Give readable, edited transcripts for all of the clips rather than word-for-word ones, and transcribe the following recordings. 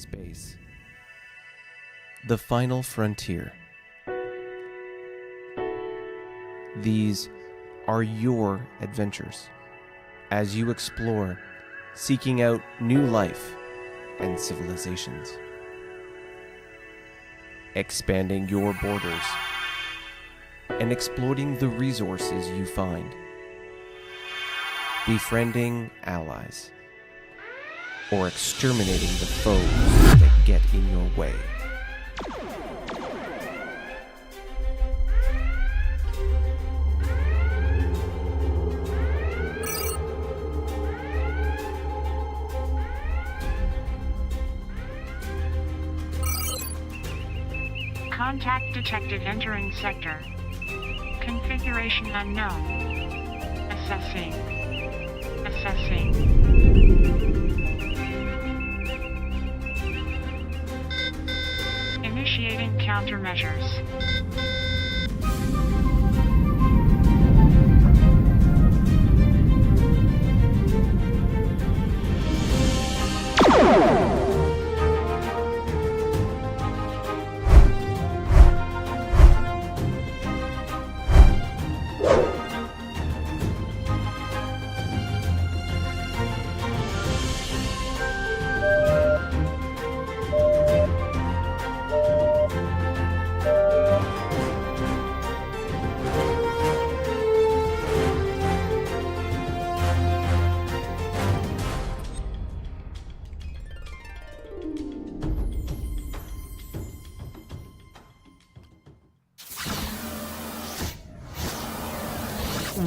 space. The final frontier. These are your adventures as you explore, seeking out new life and civilizations, expanding your borders and exploiting the resources you find, befriending allies, or exterminating the foes that get in your way. Contact detected entering sector. Configuration unknown. Assessing. Initiating countermeasures.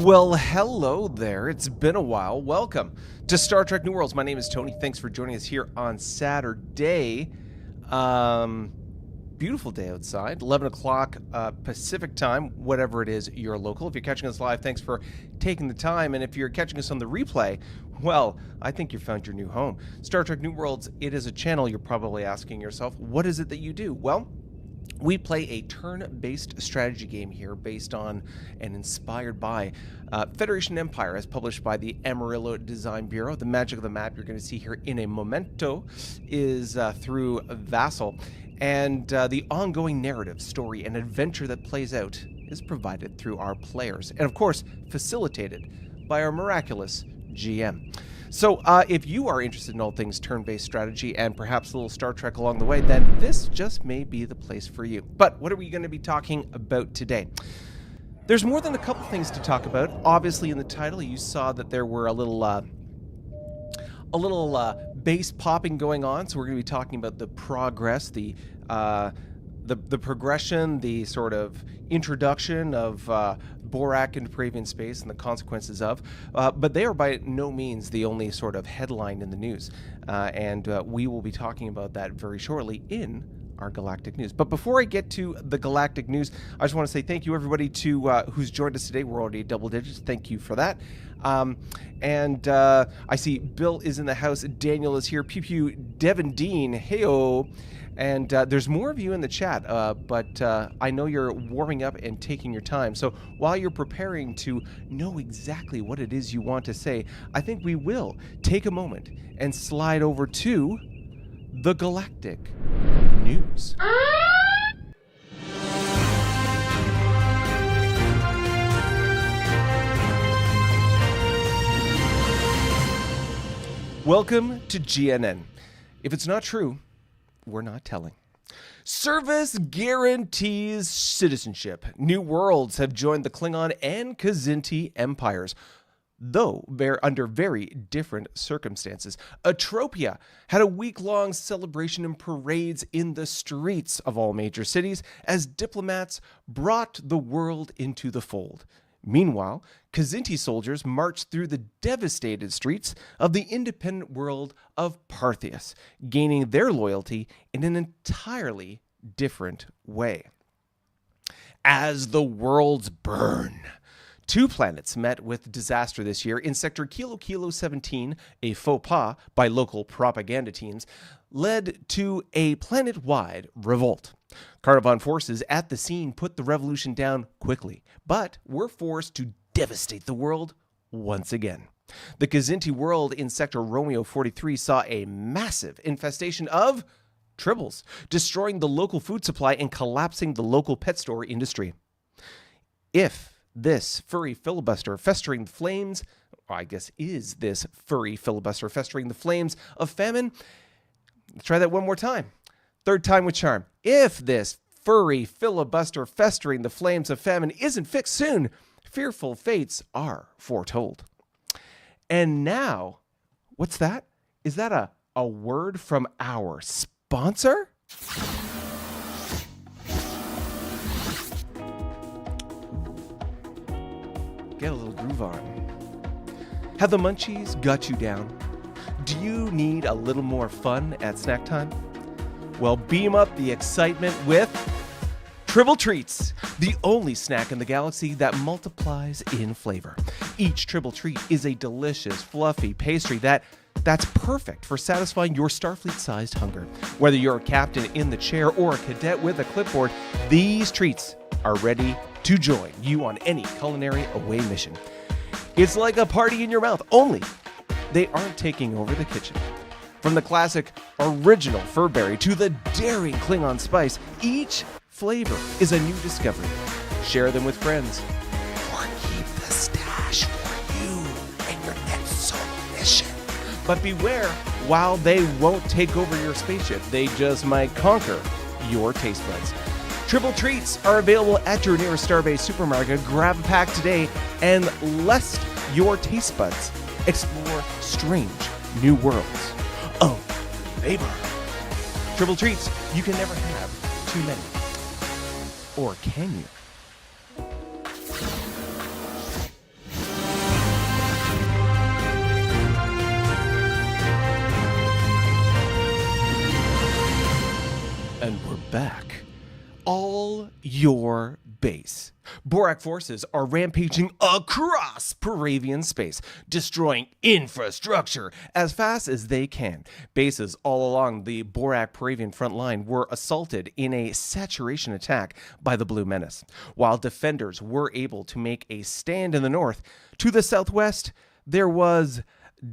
Well, hello there. It's been a while. Welcome to Star Trek New Worlds. My name is Tony. Thanks for joining us here on Saturday. Beautiful day outside. 11 o'clock Pacific time, whatever it is, you're local. If you're catching us live, thanks for taking the time. And if you're catching us on the replay, well, I think you found your new home. Star Trek New Worlds, it is a channel. You're probably asking yourself, what is it that you do? Well, we play a turn-based strategy game here based on and inspired by Federation Empire, as published by the Amarillo Design Bureau. The magic of the map you're going to see here in a momento is through Vassal. And the ongoing narrative, story, and adventure that plays out is provided through our players. And of course, facilitated by our miraculous GM. So if you are interested in all things turn-based strategy and perhaps a little Star Trek along the way, then this just may be the place for you. But what are we going to be talking about today? There's more than a couple things to talk about. Obviously, in the title, you saw that there were a little base popping going on. So we're going to be talking about the progress, the progression, the sort of introduction of Borak into Paravian space and the consequences of, but they are by no means the only sort of headline in the news, and we will be talking about that very shortly in our galactic news. But before I get to the galactic news, I just want to say thank you everybody to who's joined us today. We're already double digits. Thank you for that. And I see Bill is in the house. Daniel is here. Pew Pew, Devin Dean, heyo. And there's more of you in the chat, but I know you're warming up and taking your time. So while you're preparing to know exactly what it is you want to say, I think we will take a moment and slide over to the galactic news. Welcome to GNN. If it's not true, we're not telling. Service guarantees citizenship. New worlds have joined the Klingon and Kzinti empires, though they're under very different circumstances. Atropia had a week-long celebration and parades in the streets of all major cities as diplomats brought the world into the fold. Meanwhile, Kzinti soldiers marched through the devastated streets of the independent world of Parthius, gaining their loyalty in an entirely different way. As the worlds burn, two planets met with disaster this year. In Sector Kilo Kilo 17, a faux pas by local propaganda teams led to a planet-wide revolt. Paravian forces at the scene put the revolution down quickly, but were forced to devastate the world once again. The Kzinti world in Sector Romeo 43 saw a massive infestation of tribbles, destroying the local food supply and collapsing the local pet store industry. If this furry filibuster festering the flames, or I guess is this furry filibuster festering the flames of famine? Let's try that one more time. Third time with charm. If this furry filibuster festering the flames of famine isn't fixed soon, fearful fates are foretold. And now, what's that? Is that a word from our sponsor? Get a little groove on. Have the munchies got you down? Do you need a little more fun at snack time? Well, beam up the excitement with Tribble Treats, the only snack in the galaxy that multiplies in flavor. Each Tribble Treat is a delicious, fluffy pastry that's perfect for satisfying your Starfleet-sized hunger. Whether you're a captain in the chair or a cadet with a clipboard, these treats are ready to join you on any culinary away mission. It's like a party in your mouth, only they aren't taking over the kitchen. From the classic original Furberry to the daring Klingon spice, each flavor is a new discovery. Share them with friends, or keep the stash for you and your next solo mission. But beware, while they won't take over your spaceship, they just might conquer your taste buds. Tribble Treats are available at your nearest Starbase supermarket. Grab a pack today and lest your taste buds explore strange new worlds of flavor. Tribble Treats, you can never have too many. Or can you? And we're back. All your base. Borak forces are rampaging across Paravian space, destroying infrastructure as fast as they can. Bases all along the Borak Paravian front line were assaulted in a saturation attack by the Blue Menace. While defenders were able to make a stand in the north, to the southwest, there was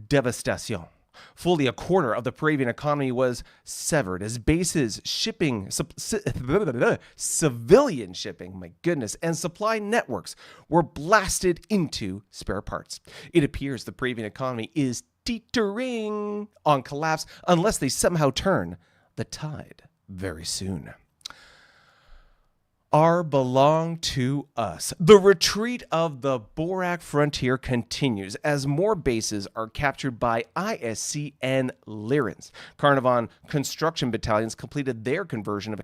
devastation. Fully a quarter of the Paravian economy was severed as bases shipping, civilian shipping, my goodness, and supply networks were blasted into spare parts. It appears the Paravian economy is teetering on collapse unless they somehow turn the tide very soon. Are belong to us. The retreat of the Borak frontier continues as more bases are captured by ISC and Lyrans. Carnarvon construction battalions completed their conversion of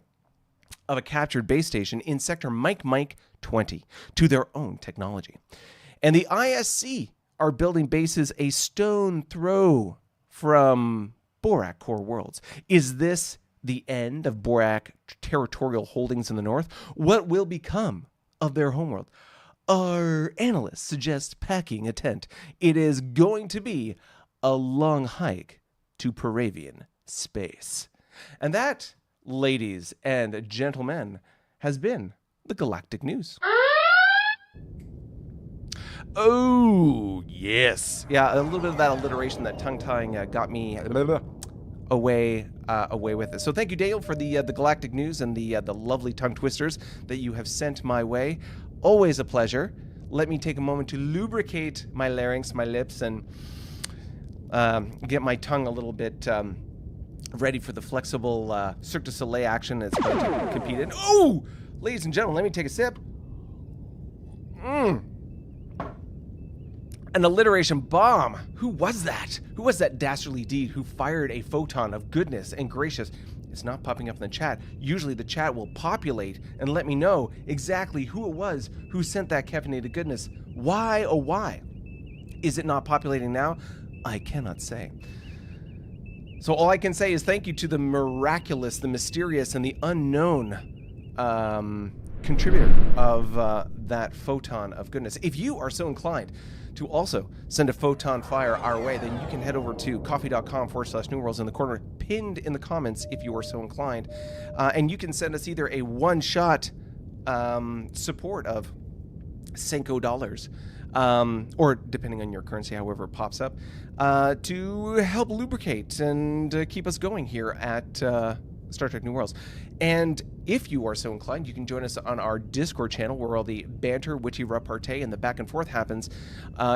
a captured base station in sector Mike 20 to their own technology. And the ISC are building bases a stone throw from Borak core worlds. Is this the end of Borak territorial holdings in the north? What will become of their homeworld? Our analysts suggest packing a tent. It is going to be a long hike to Paravian space. And that, ladies and gentlemen, has been the Galactic News. Oh, yes. Yeah, a little bit of that alliteration, that tongue-tying got me away with it. So thank you, Dale, for the Galactic News and the lovely tongue twisters that you have sent my way. Always a pleasure. Let me take a moment to lubricate my larynx, my lips, and get my tongue a little bit ready for the flexible Cirque du Soleil action that's going to compete in. Oh, ladies and gentlemen, let me take a sip. An alliteration bomb. Who was that? Who was that dastardly deed who fired a photon of goodness and gracious? It's not popping up in the chat. Usually the chat will populate and let me know exactly who it was who sent that caffeinated goodness. Why, oh why? Is it not populating now? I cannot say. So all I can say is thank you to the miraculous, the mysterious, and the unknown contributor of that photon of goodness. If you are so inclined to also send a photon fire our way, then you can head over to coffee.com/New Worlds in the corner, pinned in the comments if you are so inclined. And you can send us either a one-shot support of Senko dollars, or depending on your currency, however it pops up, to help lubricate and keep us going here at Star Trek New Worlds. And if you are so inclined, you can join us on our Discord channel where all the banter, witty repartee, and the back and forth happens.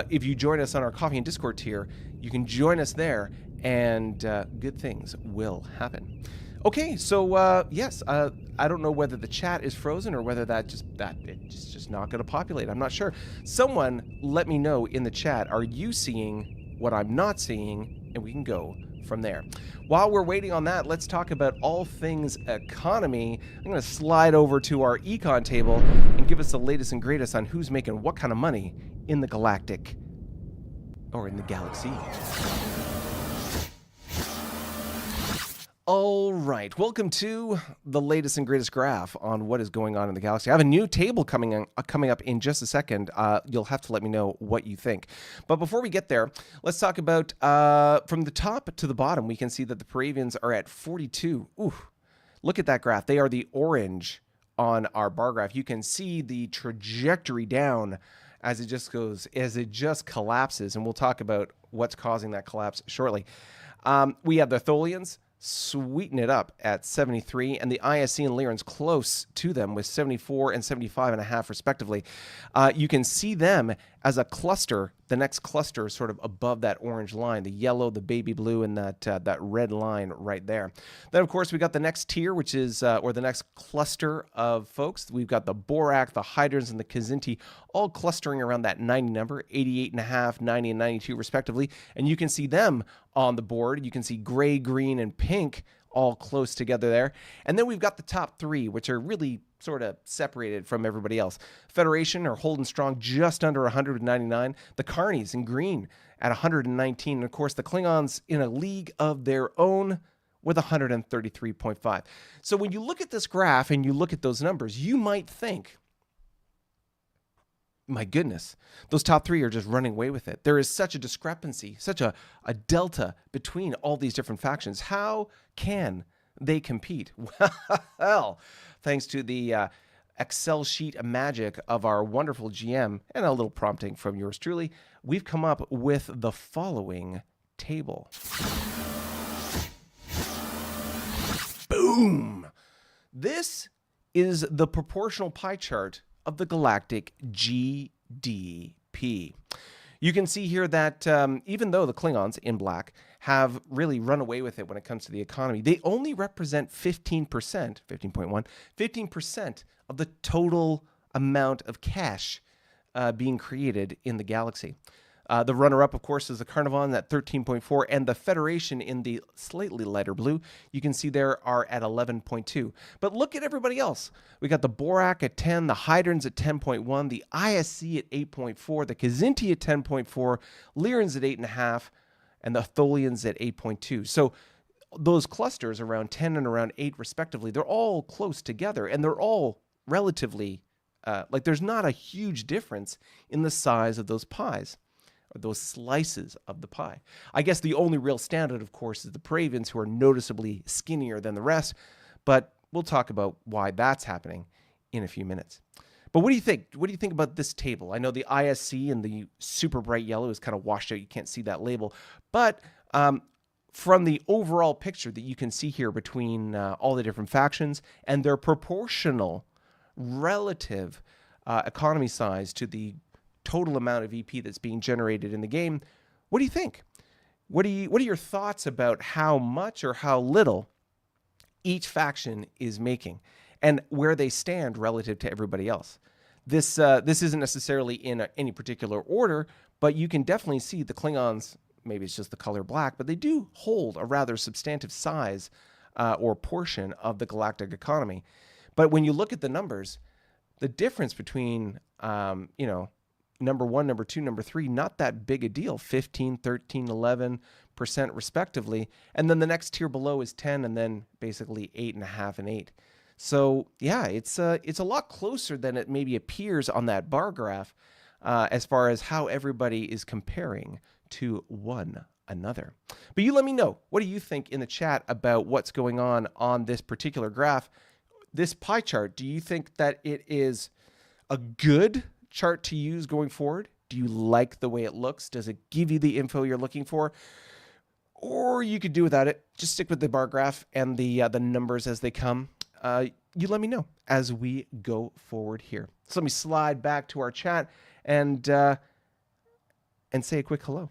If you join us on our Coffee and Discord tier, you can join us there, and good things will happen. Okay, so yes, I don't know whether the chat is frozen or whether it's just not going to populate. I'm not sure. Someone let me know in the chat. Are you seeing what I'm not seeing? And we can go from there. While we're waiting on that, let's talk about all things economy. I'm going to slide over to our econ table and give us the latest and greatest on who's making what kind of money in the galactic or in the galaxy. All right, welcome to the latest and greatest graph on what is going on in the galaxy. I have a new table coming up in just a second. You'll have to let me know what you think. But before we get there, let's talk about from the top to the bottom. We can see that the Paravians are at 42. Ooh, look at that graph. They are the orange on our bar graph. You can see the trajectory down as it just collapses, and we'll talk about what's causing that collapse shortly. We have the Tholians sweeten it up at 73, and the ISC and Lyrans close to them with 74 and 75.5 respectively. You can see them as a cluster. The next cluster is sort of above that orange line, the yellow, the baby blue, and that red line right there. Then, of course, we got the next tier, which is, or the next cluster of folks. We've got the Borak, the Hydrons, and the Kzinti all clustering around that 90 number, 88.5, 90, and 92 respectively. And you can see them on the board. You can see gray, green, and pink all close together there. And then we've got the top three, which are really sort of separated from everybody else. Federation are holding strong just under 199. The Carnies in green at 119. And of course, the Klingons in a league of their own with 133.5. So when you look at this graph and you look at those numbers, you might think, my goodness, those top three are just running away with it. There is such a discrepancy, such a delta between all these different factions. How can they compete? Well, thanks to the Excel sheet magic of our wonderful GM and a little prompting from yours truly, we've come up with the following table. Boom! This is the proportional pie chart of the galactic GDP. You can see here that even though the Klingons in black have really run away with it when it comes to the economy, they only represent 15%, 15% of the total amount of cash being created in the galaxy. The runner-up, of course, is the Carnivon at 13.4, and the Federation in the slightly lighter blue, you can see there are at 11.2. But look at everybody else. We got the Borak at 10, the Hydrons at 10.1, the ISC at 8.4, the Kzinti at 10.4, Lyrans at 8.5, and the Tholians at 8.2. So those clusters around 10 and around 8 respectively, they're all close together, and they're all relatively, there's not a huge difference in the size of those pies, or those slices of the pie. I guess the only real standout, of course, is the Paravians, who are noticeably skinnier than the rest, but we'll talk about why that's happening in a few minutes. But what do you think? What do you think about this table? I know the ISC and the super bright yellow is kind of washed out. You can't see that label. But from the overall picture that you can see here between all the different factions and their proportional relative economy size to the total amount of EP that's being generated in the game, what do you think? What are your thoughts about how much or how little each faction is making and where they stand relative to everybody else? This isn't necessarily in any particular order, but you can definitely see the Klingons, maybe it's just the color black, but they do hold a rather substantive size or portion of the galactic economy. But when you look at the numbers, the difference between, number 1, number 2, number 3, not that big a deal, 15, 13, 11% respectively. And then the next tier below is 10, and then basically 8.5 and 8. So yeah, it's a lot closer than it maybe appears on that bar graph as far as how everybody is comparing to one another. But you let me know, what do you think in the chat about what's going on this particular graph? This pie chart, do you think that it is a good chart to use going forward? Do you like the way it looks? Does it give you the info you're looking for? or you could do without it. Just stick with the bar graph and the numbers as they come. You let me know as we go forward here. So let me slide back to our chat and say a quick hello.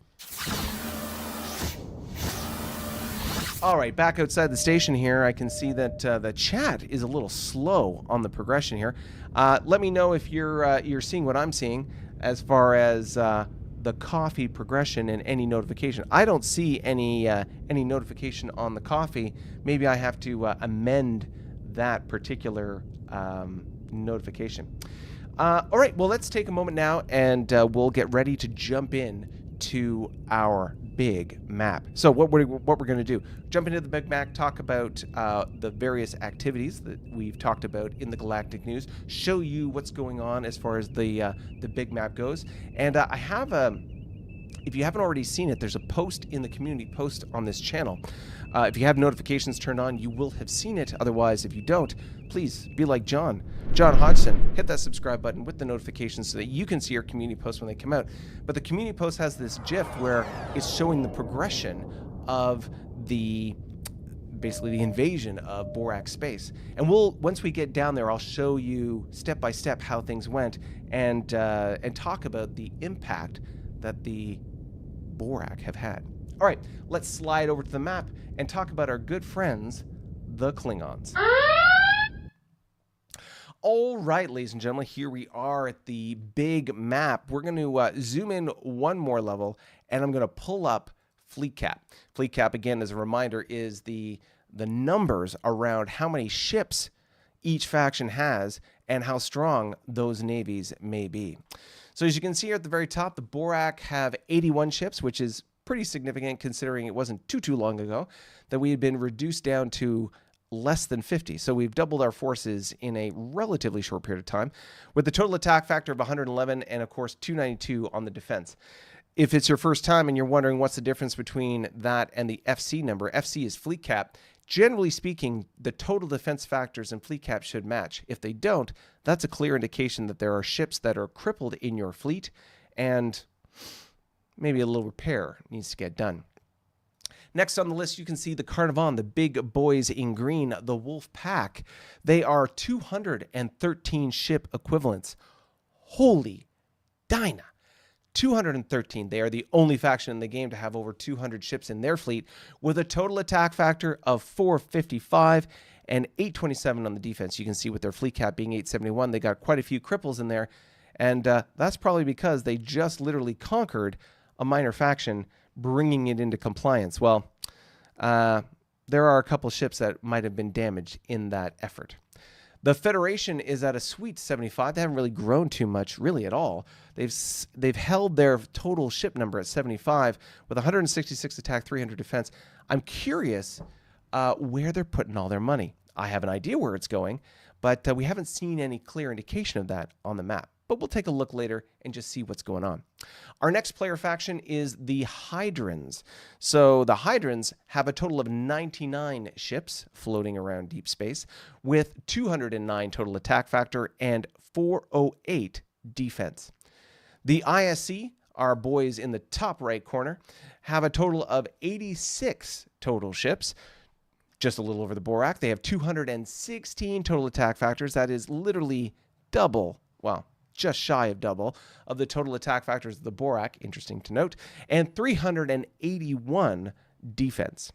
All right, back outside the station here, I can see that the chat is a little slow on the progression here. Let me know if you're seeing what I'm seeing as far as the coffee progression and any notification. I don't see any notification on the coffee. Maybe I have to amend that particular notification. All right, well, let's take a moment now and we'll get ready to jump in to our big map. So what we're going to do, jump into the big map, talk about the various activities that we've talked about in the Galactic News, show you what's going on as far as the big map goes. And I have if you haven't already seen it, there's a post in the community post on this channel. If you have notifications turned on, you will have seen it. Otherwise, if you don't, please be like John Hodgson. Hit that subscribe button with the notifications so that you can see our community posts when they come out. But the community post has this GIF where it's showing the progression of basically the invasion of Borak space. And once we get down there, I'll show you step by step how things went and talk about the impact that the Borak have had. All right, let's slide over to the map and talk about our good friends, the Klingons. All right, ladies and gentlemen, here we are at the big map. We're going to zoom in one more level, and I'm going to pull up fleet cap. Fleet cap, again, as a reminder, is the numbers around how many ships each faction has and how strong those navies may be. So as you can see here at the very top, the Borak have 81 ships, which is pretty significant considering it wasn't too long ago that we had been reduced down to less than 50. So we've doubled our forces in a relatively short period of time with the total attack factor of 111 and, of course, 292 on the defense. If it's your first time and you're wondering what's the difference between that and the FC number, FC is fleet cap. Generally speaking, the total defense factors in fleet cap should match. If they don't, that's a clear indication that there are ships that are crippled in your fleet and maybe a little repair needs to get done. Next on the list, you can see the Paravian, the big boys in green, the Wolf Pack. They are 213 ship equivalents. Holy Dinah. 213. They are the only faction in the game to have over 200 ships in their fleet with a total attack factor of 455 and 827 on the defense. You can see with their fleet cap being 871, they got quite a few cripples in there. And that's probably because they just literally conquered a minor faction, bringing it into compliance. Well, there are a couple ships that might have been damaged in that effort. The Federation is at a sweet 75. They haven't really grown too much, really at all. They've held their total ship number at 75 with 166 attack, 300 defense. I'm curious where they're putting all their money. I have an idea where it's going, but we haven't seen any clear indication of that on the map. But we'll take a look later and just see what's going on. Our next player faction is the Hydrons. So the Hydrons have a total of 99 ships floating around deep space with 209 total attack factor and 408 defense. The ISC, our boys in the top right corner, have a total of 86 total ships, just a little over the Borak. They have 216 total attack factors. That is literally double, well, just shy of double of the total attack factors of the Borak, interesting to note, and 381 defense.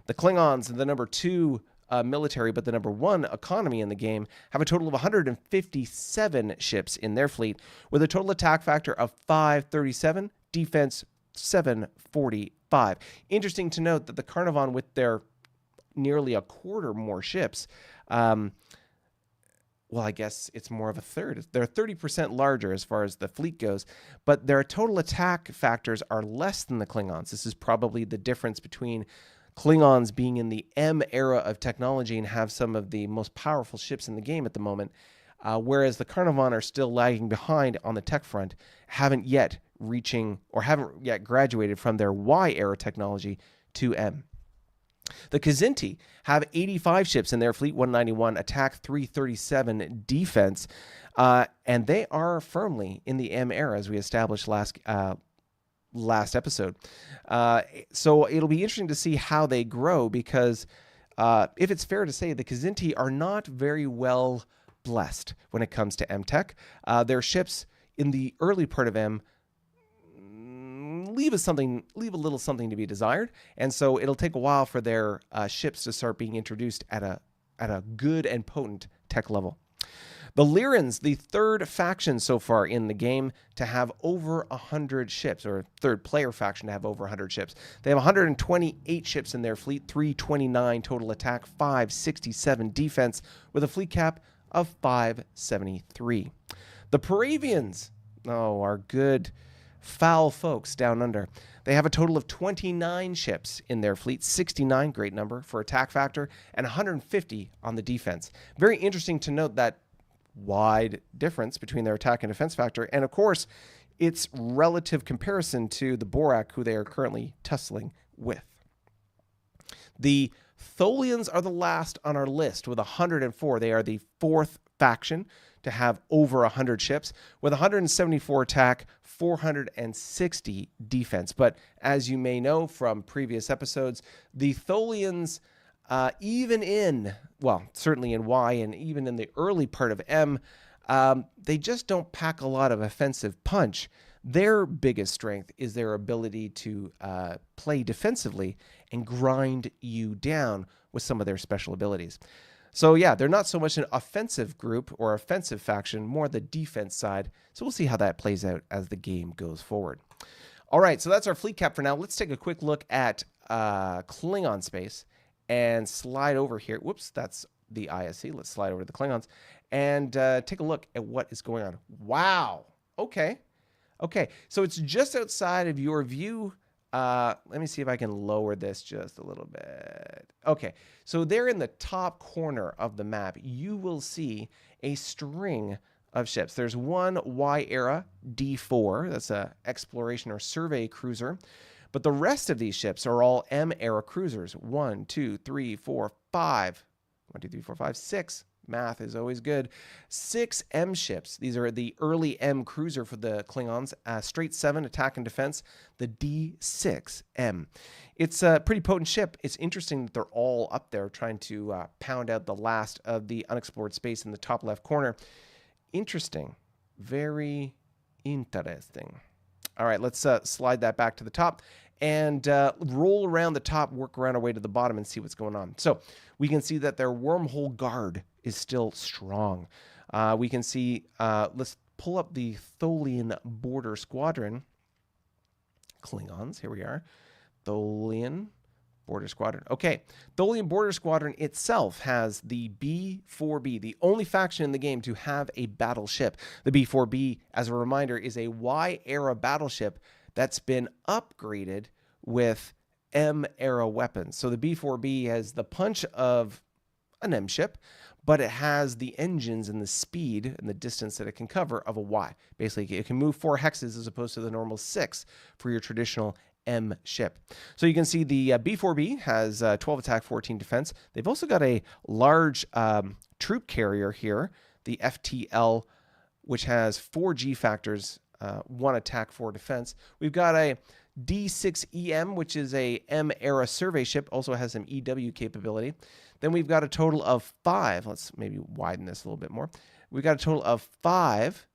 The Klingons, the number 2 military, but the number 1 economy in the game, have a total of 157 ships in their fleet with a total attack factor of 537, defense 745. Interesting to note that the Paravian, with their nearly a quarter more ships, well, I guess it's more of a third. They're 30% larger as far as the fleet goes, but their total attack factors are less than the Klingons. This is probably the difference between Klingons being in the M era of technology and have some of the most powerful ships in the game at the moment, whereas the Paravian are still lagging behind on the tech front, haven't yet graduated from their Y era technology to M. The Kzinti have 85 ships in their fleet, 191 attack, 337 defense, and they are firmly in the M era, as we established last last episode. So it'll be interesting to see how they grow, because if it's fair to say, the Kzinti are not very well blessed when it comes to M-Tech. Their ships in the early part of M leave a little something to be desired, and so it'll take a while for their ships to start being introduced at a good and potent tech level. The Lyrans, the third faction so far in the game to have over 100 ships, or third player faction to have over 100 ships. They have 128 ships in their fleet, 329 total attack, 567 defense, with a fleet cap of 573. The Paravians, our good foul folks down under. They have a total of 29 ships in their fleet, 69, great number for attack factor, and 150 on the defense. Very interesting to note that wide difference between their attack and defense factor, and of course, its relative comparison to the Borak, who they are currently tussling with. The Tholians are the last on our list with 104. They are the fourth faction to have over 100 ships with 174 attack, 460 defense. But as you may know from previous episodes, the Tholians, certainly in Y and even in the early part of M, they just don't pack a lot of offensive punch. Their biggest strength is their ability to play defensively and grind you down with some of their special abilities. So yeah, they're not so much an offensive group or offensive faction, more the defense side. So we'll see how that plays out as the game goes forward. All right, so that's our fleet cap for now. Let's take a quick look at Klingon space and slide over here. Whoops, that's the ISC. Let's slide over to the Klingons and take a look at what is going on. Wow. Okay. So it's just outside of your view. Let me see if I can lower this just a little bit. Okay, so there in the top corner of the map, you will see a string of ships. There's one Y-era D4, that's a exploration or survey cruiser, but the rest of these ships are all M-era cruisers. 1, 2, 3, 4, 5. 1, 2, 3, 4, 5, 6. Math is always good. 6 M ships. These are the early M cruiser for the Klingons. Straight 7 attack and defense. The D6M. It's a pretty potent ship. It's interesting that they're all up there trying to pound out the last of the unexplored space in the top left corner. Interesting. Very interesting. All right, let's slide that back to the top and roll around the top, work around our way to the bottom and see what's going on. So we can see that their wormhole guard is still strong. We can see, let's pull up the Tholian border squadron. Klingons, here we are. Tholian border squadron. Okay, Tholian border squadron itself has the B4B, the only faction in the game to have a battleship. The B4B, as a reminder, is a Y-era battleship that's been upgraded with M-era weapons. So the B4B has the punch of an M ship, but it has the engines and the speed and the distance that it can cover of a Y. Basically, it can move 4 hexes as opposed to the normal 6 for your traditional M ship. So you can see the B4B has 12 attack, 14 defense. They've also got a large troop carrier here, the FTL, which has 4 G factors, 1 attack, 4 defense. We've got a D6EM, which is a M-era survey ship, also has some EW capability. Then we've got a total of 5. Let's maybe widen this a little bit more. We've got a total of 5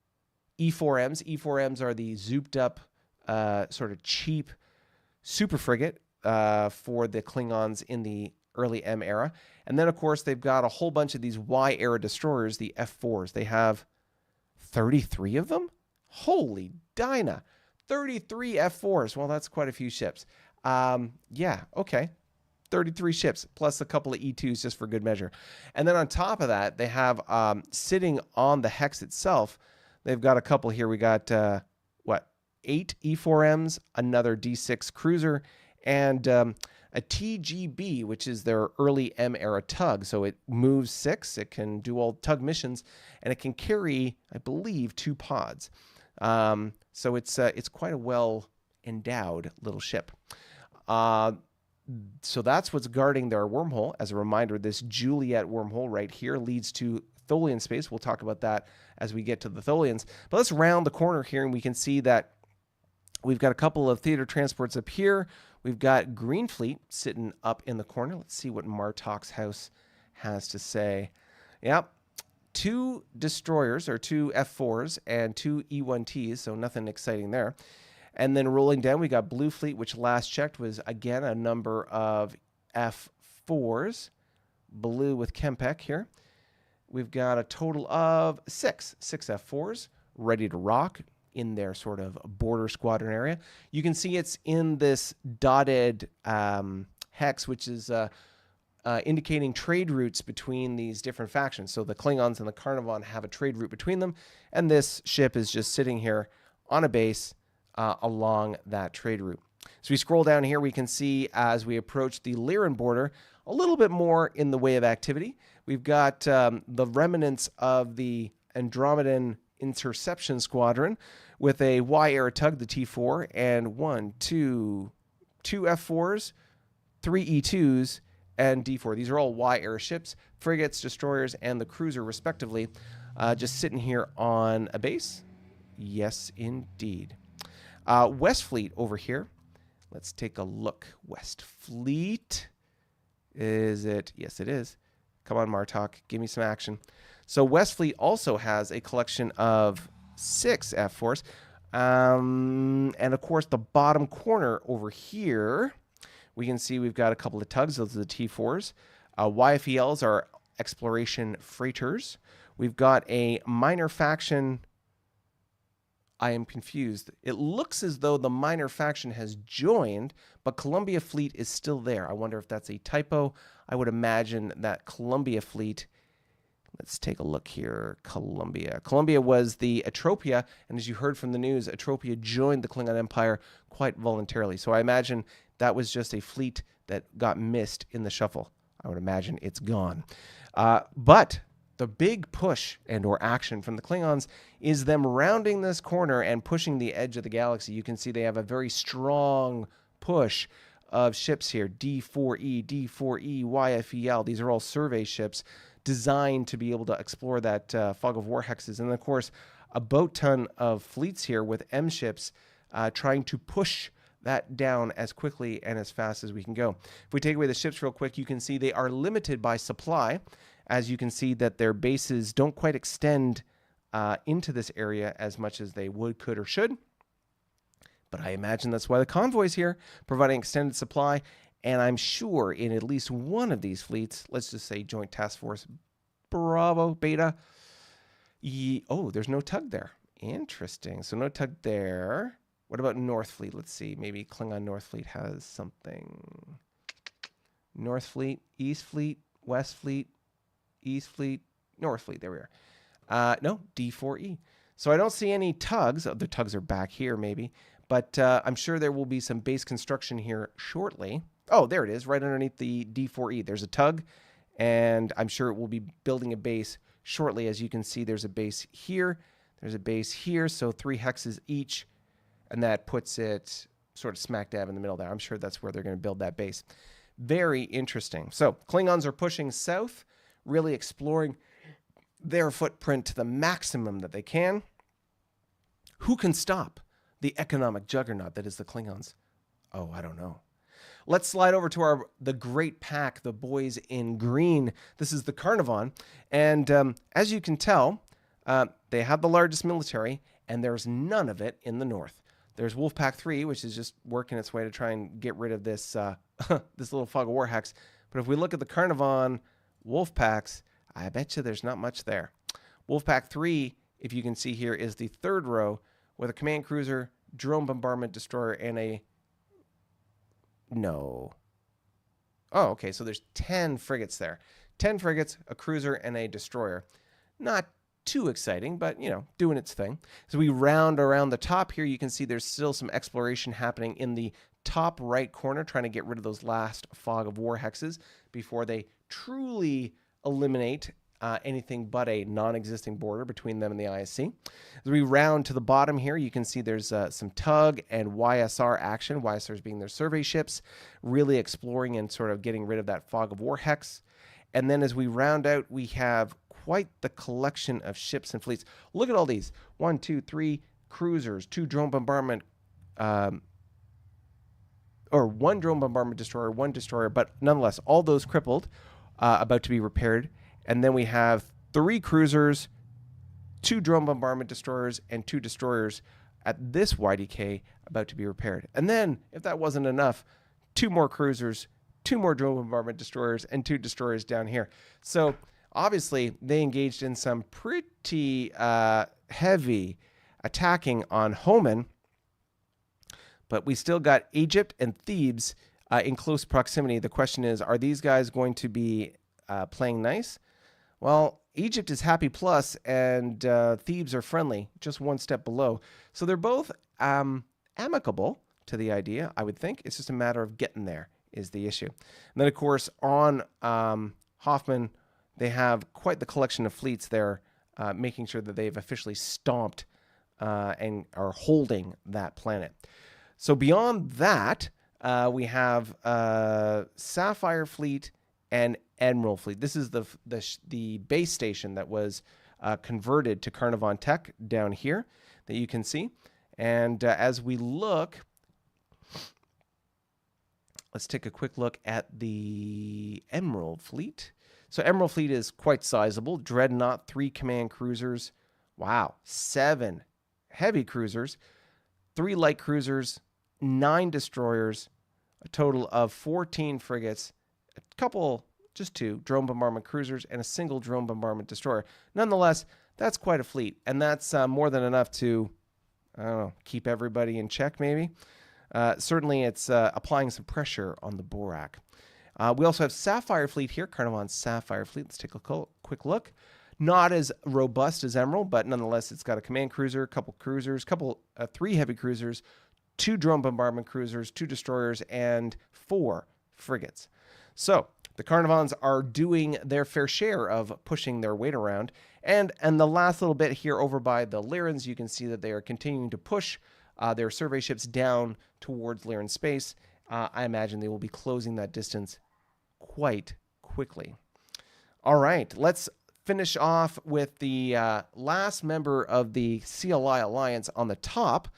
E4Ms. E4Ms are the zooped up, sort of cheap super frigate for the Klingons in the early M era. And then, of course, they've got a whole bunch of these Y-era destroyers, the F4s. They have 33 of them? Holy Dinah. 33 F4s. Well, that's quite a few ships. Yeah, okay. 33 ships, plus a couple of E2s just for good measure. And then on top of that, they have, sitting on the hex itself, they've got a couple here. We got, 8 E4Ms, another D6 cruiser, and a TGB, which is their early M-era tug. So it moves 6, it can do all tug missions, and it can carry, I believe, 2 pods. So it's quite a well-endowed little ship. So that's what's guarding their wormhole. As a reminder, this Juliet wormhole right here leads to Tholian space. We'll talk about that as we get to the Tholians. But let's round the corner here, and we can see that We've got a couple of theater transports up here. We've got Green Fleet sitting up in the corner. Let's see what Martok's house has to say. Yep. 2 destroyers, or 2 F4s, and 2 E1Ts, so nothing exciting there. And then rolling down, we got Blue Fleet, which last checked was, again, a number of F4s. Blue with Kempek here. We've got a total of 6 F4s ready to rock in their sort of border squadron area. You can see it's in this dotted hex, which is indicating trade routes between these different factions. So the Klingons and the Carnivon have a trade route between them, and this ship is just sitting here on a base along that trade route. So we scroll down here, we can see as we approach the Lyran border, a little bit more in the way of activity. We've got the remnants of the Andromedan Interception Squadron with a Y-era tug, the T4, and 2 F4s, 3 E2s, and D4. These are all Y-era ships, frigates, destroyers, and the cruiser, respectively, just sitting here on a base. Yes, indeed. West Fleet over here. Let's take a look. West Fleet. Is it? Yes, it is. Come on, Martok. Give me some action. So West Fleet also has a collection of 6 F4s. And, of course, the bottom corner over here, we can see we've got a couple of tugs. Those are the T4s. YFELs are exploration freighters. We've got a minor faction. I am confused. It looks as though the minor faction has joined, but Columbia Fleet is still there. I wonder if that's a typo. I would imagine that Columbia Fleet, let's take a look here. Columbia was the Atropia, and as you heard from the news, Atropia joined the Klingon Empire quite voluntarily. So I imagine that was just a fleet that got missed in the shuffle. I would imagine it's gone. But the big push and or action from the Klingons is them rounding this corner and pushing the edge of the galaxy. You can see they have a very strong push of ships here. D4E, D4E, YFEL. These are all survey ships designed to be able to explore that fog of war hexes. And of course, a boat ton of fleets here with M ships trying to push that down as quickly and as fast as we can go. If we take away the ships real quick, you can see they are limited by supply. As you can see that their bases don't quite extend into this area as much as they would, could, or should. But I imagine that's why the convoy's here, providing extended supply. And I'm sure in at least one of these fleets, let's just say Joint Task Force Bravo, Beta. Oh, there's no tug there. Interesting. So no tug there. What about North Fleet? Let's see. Maybe Klingon North Fleet has something. North Fleet, East Fleet, West Fleet, East Fleet, North Fleet. There we are. No, D4E. So I don't see any tugs. Oh, the tugs are back here maybe. But I'm sure there will be some base construction here shortly. Oh, there it is, right underneath the D4E. There's a tug, and I'm sure it will be building a base shortly. As you can see, there's a base here. There's a base here, so 3 hexes each, and that puts it sort of smack dab in the middle there. I'm sure that's where they're going to build that base. Very interesting. So Klingons are pushing south, really exploring their footprint to the maximum that they can. Who can stop the economic juggernaut that is the Klingons? Oh, I don't know. Let's slide over to the great pack, the boys in green. This is the Carnivon. And as you can tell, they have the largest military, and there's none of it in the north. There's Wolfpack 3, which is just working its way to try and get rid of this this little fog of war hex. But if we look at the Carnivon Wolfpacks, I bet you there's not much there. Wolfpack 3, if you can see here, is the third row with a command cruiser, drone bombardment destroyer, and a... No. Oh, okay, so there's 10 frigates there. 10 frigates, a cruiser, and a destroyer. Not too exciting, but, you know, doing its thing. As we round around the top here, you can see there's still some exploration happening in the top right corner, trying to get rid of those last fog of war hexes before they truly eliminate anything but a non-existing border between them and the ISC. As we round to the bottom here, you can see there's some tug and YSR action, YSRs being their survey ships, really exploring and sort of getting rid of that fog of war hex. And then as we round out, we have quite the collection of ships and fleets. Look at all these. 1, 2, 3 cruisers, 2 drone bombardment or one drone bombardment destroyer, one destroyer, but nonetheless, all those crippled, about to be repaired. And then we have 3 cruisers, 2 drone bombardment destroyers, and 2 destroyers at this YDK about to be repaired. And then, if that wasn't enough, 2 more cruisers, 2 more drone bombardment destroyers, and 2 destroyers down here. So obviously, they engaged in some pretty heavy attacking on Homan, but we still got Egypt and Thebes in close proximity. The question is, are these guys going to be playing nice? Well, Egypt is happy plus, and Thebes are friendly, just one step below. So they're both amicable to the idea, I would think. It's just a matter of getting there is the issue. And then, of course, on Hoffman, they have quite the collection of fleets there, making sure that they've officially stomped and are holding that planet. So beyond that, we have Sapphire Fleet and Emerald Fleet. This is the base station that was converted to Carnarvon Tech down here that you can see. And as we look, let's take a quick look at the Emerald Fleet. So Emerald Fleet is quite sizable. Dreadnought, 3 command cruisers. Wow, 7 heavy cruisers, 3 light cruisers, 9 destroyers, a total of 14 frigates, a couple, just 2 drone bombardment cruisers, and a single drone bombardment destroyer. Nonetheless, that's quite a fleet, and that's more than enough to, I don't know, keep everybody in check maybe. Certainly it's applying some pressure on the Borak. We also have Sapphire Fleet here, Carnarvon Sapphire Fleet. Let's take a quick look. Not as robust as Emerald, but nonetheless, it's got a command cruiser, a couple cruisers, 3 heavy cruisers, 2 drone bombardment cruisers, 2 destroyers, and 4 frigates. So the Carnarvons are doing their fair share of pushing their weight around. And the last little bit here over by the Lyrans, you can see that they are continuing to push their survey ships down towards Lyran space. I imagine they will be closing that distance quite quickly. All right, let's finish off with the last member of the CLI Alliance on the top.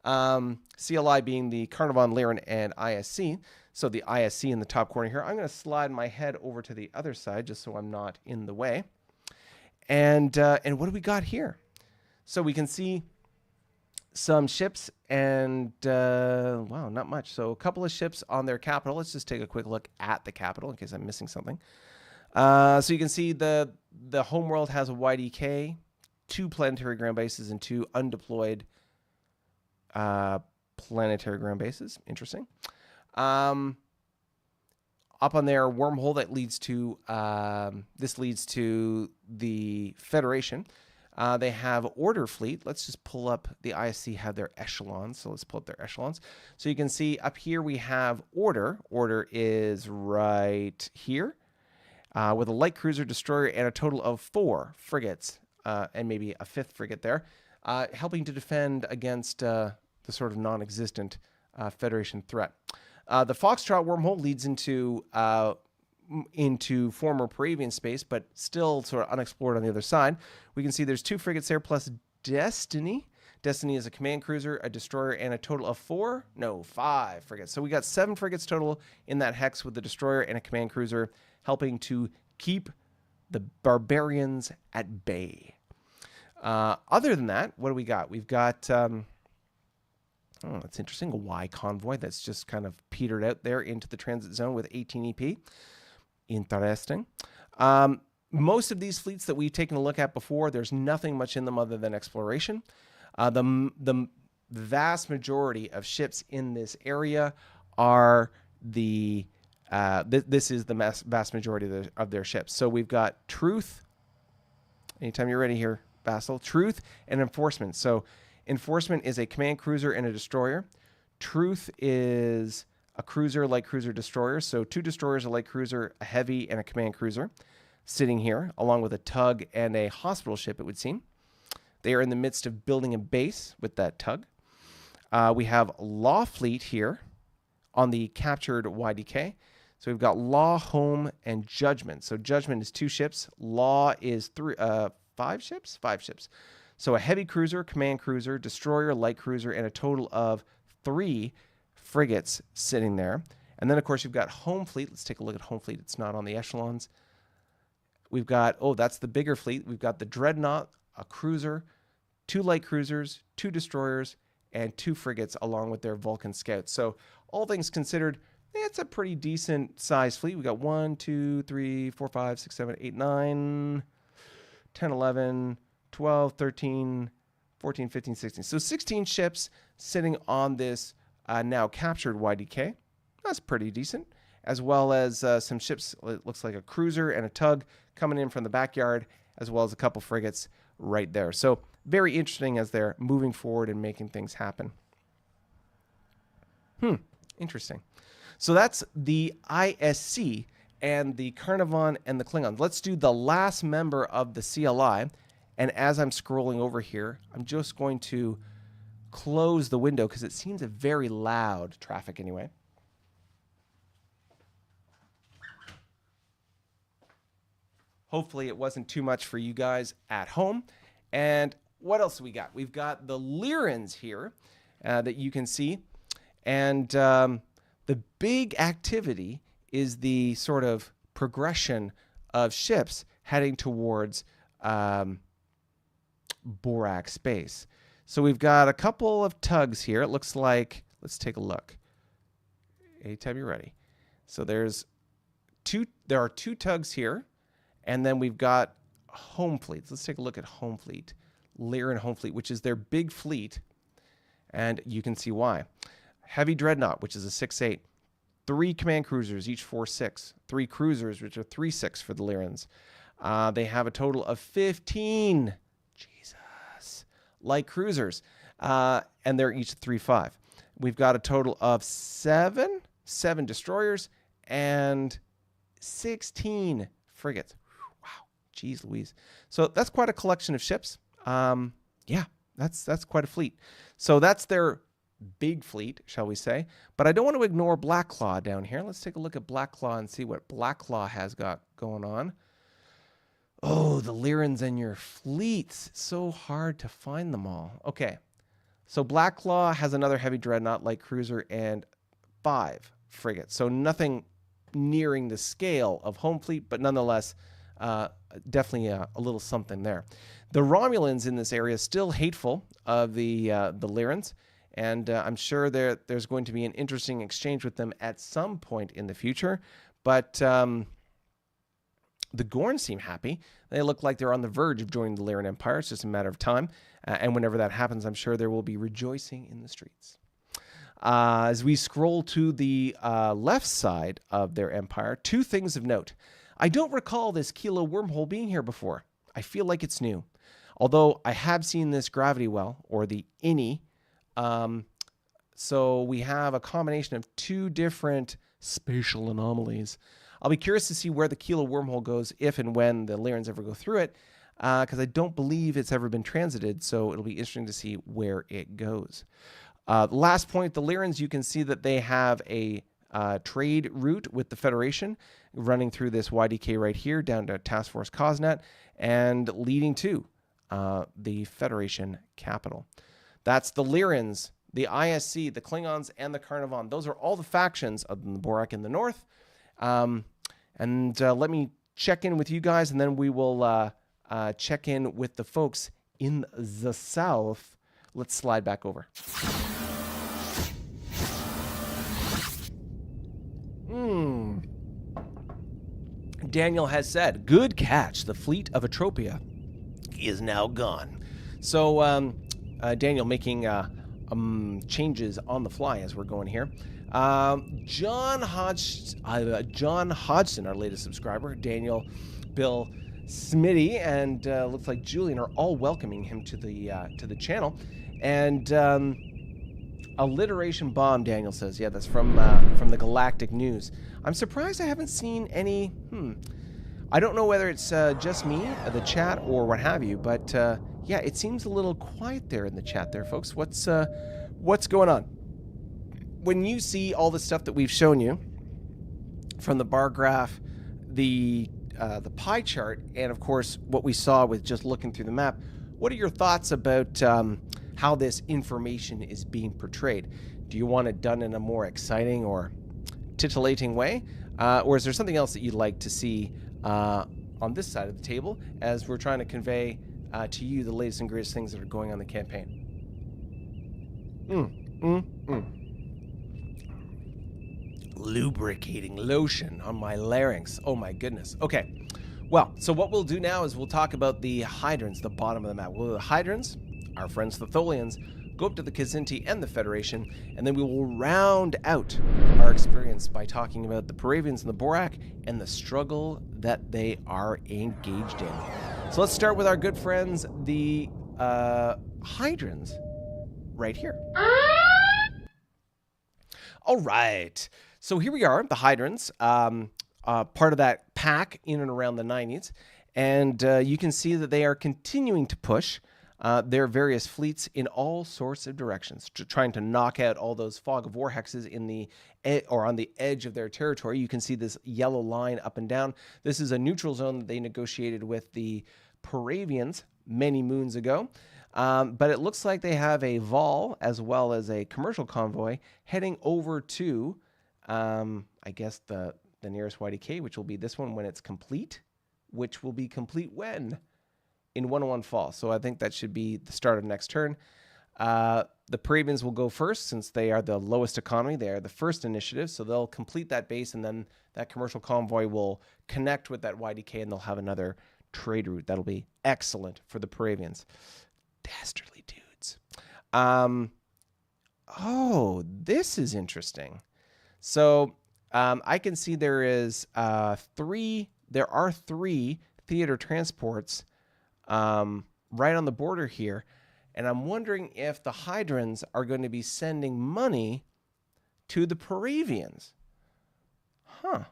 CLI being the Carnarvon, Lyran, and ISC. So the ISC in the top corner here. I'm going to slide my head over to the other side just so I'm not in the way. And what do we got here? So we can see some ships and, wow, not much. So a couple of ships on their capital. Let's just take a quick look at the capital in case I'm missing something. So you can see the homeworld has a YDK, 2 planetary ground bases, and 2 undeployed planetary ground bases. Interesting. Up on their wormhole that leads to this leads to the Federation. They have Order Fleet. Let's just pull up the ISC have their echelons. So let's pull up their echelons. So you can see up here we have Order. Order is right here with a light cruiser, destroyer, and a total of 4 frigates and maybe a 5th frigate there, helping to defend against the sort of non-existent Federation threat. The Foxtrot wormhole leads into former Paravian space, but still sort of unexplored on the other side. We can see there's 2 frigates there plus Destiny. Destiny is a command cruiser, a destroyer, and a total of 5 frigates. So we got 7 frigates total in that hex with the destroyer and a command cruiser, helping to keep the barbarians at bay. Other than that, what do we got? We've got, oh, that's interesting, a Y convoy that's just kind of petered out there into the transit zone with 18 EP. Interesting. Most of these fleets that we've taken a look at before, there's nothing much in them other than exploration. The vast majority of ships in this area are the this is the vast majority of their ships. So we've got Truth. Anytime you're ready here, Basil. Truth and Enforcement. So Enforcement is a command cruiser and a destroyer. Truth is a cruiser, light cruiser, destroyer. So 2 destroyers, a light cruiser, a heavy, and a command cruiser sitting here, along with a tug and a hospital ship, it would seem. They are in the midst of building a base with that tug. We have Law Fleet here on the captured YDK. So we've got Law, Home, and Judgment. So Judgment is 2 ships. Law is 5 ships? 5 ships. So a heavy cruiser, command cruiser, destroyer, light cruiser, and a total of 3 frigates sitting there. And then, of course, you've got home fleet. Let's take a look at home fleet. It's not on the echelons. We've got, oh, that's the bigger fleet. We've got the dreadnought, a cruiser, 2 light cruisers, 2 destroyers, and 2 frigates along with their Vulcan scouts. So all things considered, it's a pretty decent size fleet. We got 1, 2, 3, 4, 5, 6, 7, 8, 9, 10, 11, 12, 13, 14, 15, 16. So 16 ships sitting on this now captured YDK. That's pretty decent. As well as some ships, it looks like a cruiser and a tug coming in from the backyard, as well as a couple frigates right there. So very interesting as they're moving forward and making things happen. Interesting. So that's the ISC and the Carnarvon and the Klingons. Let's do the last member of the CLI. And as I'm scrolling over here, I'm just going to close the window because it seems a very loud traffic anyway. Hopefully it wasn't too much for you guys at home. And what else we got? We've got the Lyrans here that you can see. And the big activity is the sort of progression of ships heading towards Borak space. So we've got a couple of tugs here. It looks like, let's take a look. Anytime you're ready. So there are 2 tugs here. And then we've got home fleets. Let's take a look at home fleet. Lyran home fleet, which is their big fleet. And you can see why. Heavy dreadnought, which is a 6.8. 3 command cruisers, each 4.6. 3 cruisers, which are 3.6 for the Lyrans. They have a total of 15 light cruisers. And they're each 3.5. We've got a total of 7 destroyers and 16 frigates. Wow, geez Louise. So that's quite a collection of ships. Yeah, that's quite a fleet. So that's their big fleet, shall we say. But I don't want to ignore Blackclaw down here. Let's take a look at Blackclaw and see what Blackclaw has got going on. Oh, the Lyrans and your fleets. It's so hard to find them all. Okay, so Blackclaw has another heavy dreadnought, light cruiser, and 5 frigates. So nothing nearing the scale of home fleet, but nonetheless, definitely a little something there. The Romulans in this area are still hateful of the Lyrans, and I'm sure there's going to be an interesting exchange with them at some point in the future. But the Gorns seem happy. They look like they're on the verge of joining the Lyran Empire. It's just a matter of time. And whenever that happens, I'm sure there will be rejoicing in the streets. As we scroll to the left side of their empire, 2 things of note. I don't recall this Kilo wormhole being here before. I feel like it's new. Although I have seen this gravity well, or the INI. So we have a combination of 2 different spatial anomalies. I'll be curious to see where the Kilo wormhole goes if and when the Lyrans ever go through it, because I don't believe it's ever been transited, so it'll be interesting to see where it goes. Last point, the Lyrans, you can see that they have a trade route with the Federation running through this YDK right here down to Task Force Cosnet and leading to the Federation capital. That's the Lyrans, the ISC, the Klingons, and the Carnarvon. Those are all the factions other than the Borak in the north. Let me check in with you guys, and then we will check in with the folks in the south. Let's slide back over. Daniel has said, good catch. The fleet of Atropia is now gone. So, Daniel making changes on the fly as we're going here. John Hodgson, our latest subscriber, Daniel, Bill, Smitty, and looks like Julian are all welcoming him to the channel. And alliteration bomb, Daniel says, yeah, that's from the Galactic News. I'm surprised I haven't seen any. I don't know whether it's just me, the chat, or what have you, but yeah, it seems a little quiet there in the chat there, folks. What's going on? When you see all the stuff that we've shown you, from the bar graph, the pie chart, and of course what we saw with just looking through the map, what are your thoughts about how this information is being portrayed? Do you want it done in a more exciting or titillating way? Or is there something else that you'd like to see on this side of the table as we're trying to convey to you the latest and greatest things that are going on in the campaign? Lubricating lotion on my larynx. Oh my goodness. Okay. Well, so what we'll do now is we'll talk about the Hydrons, the bottom of the map. Well, the Hydrons, our friends the Tholians, go up to the Kzinti and the Federation, and then we will round out our experience by talking about the Paravians and the Borak and the struggle that they are engaged in. So let's start with our good friends, the Hydrons, right here. All right. So here we are, the Hydrons, part of that pack in and around the 90s. And you can see that they are continuing to push their various fleets in all sorts of directions, trying to knock out all those fog of war hexes in the or on the edge of their territory. You can see this yellow line up and down. This is a neutral zone that they negotiated with the Paravians many moons ago. But it looks like they have a Vol as well as a commercial convoy heading over to, I guess, the nearest YDK, which will be this one when it's complete, which will be complete when? In 101 fall. So I think that should be the start of next turn. The Paravians will go first since they are the lowest economy. They are the first initiative, so they'll complete that base, and then that commercial convoy will connect with that YDK, and they'll have another trade route. That'll be excellent for the Paravians. Dastardly dudes. Oh, this is interesting. So I can see there are three theater transports right on the border here. And I'm wondering if the Hydrons are going to be sending money to the Paravians. Huh.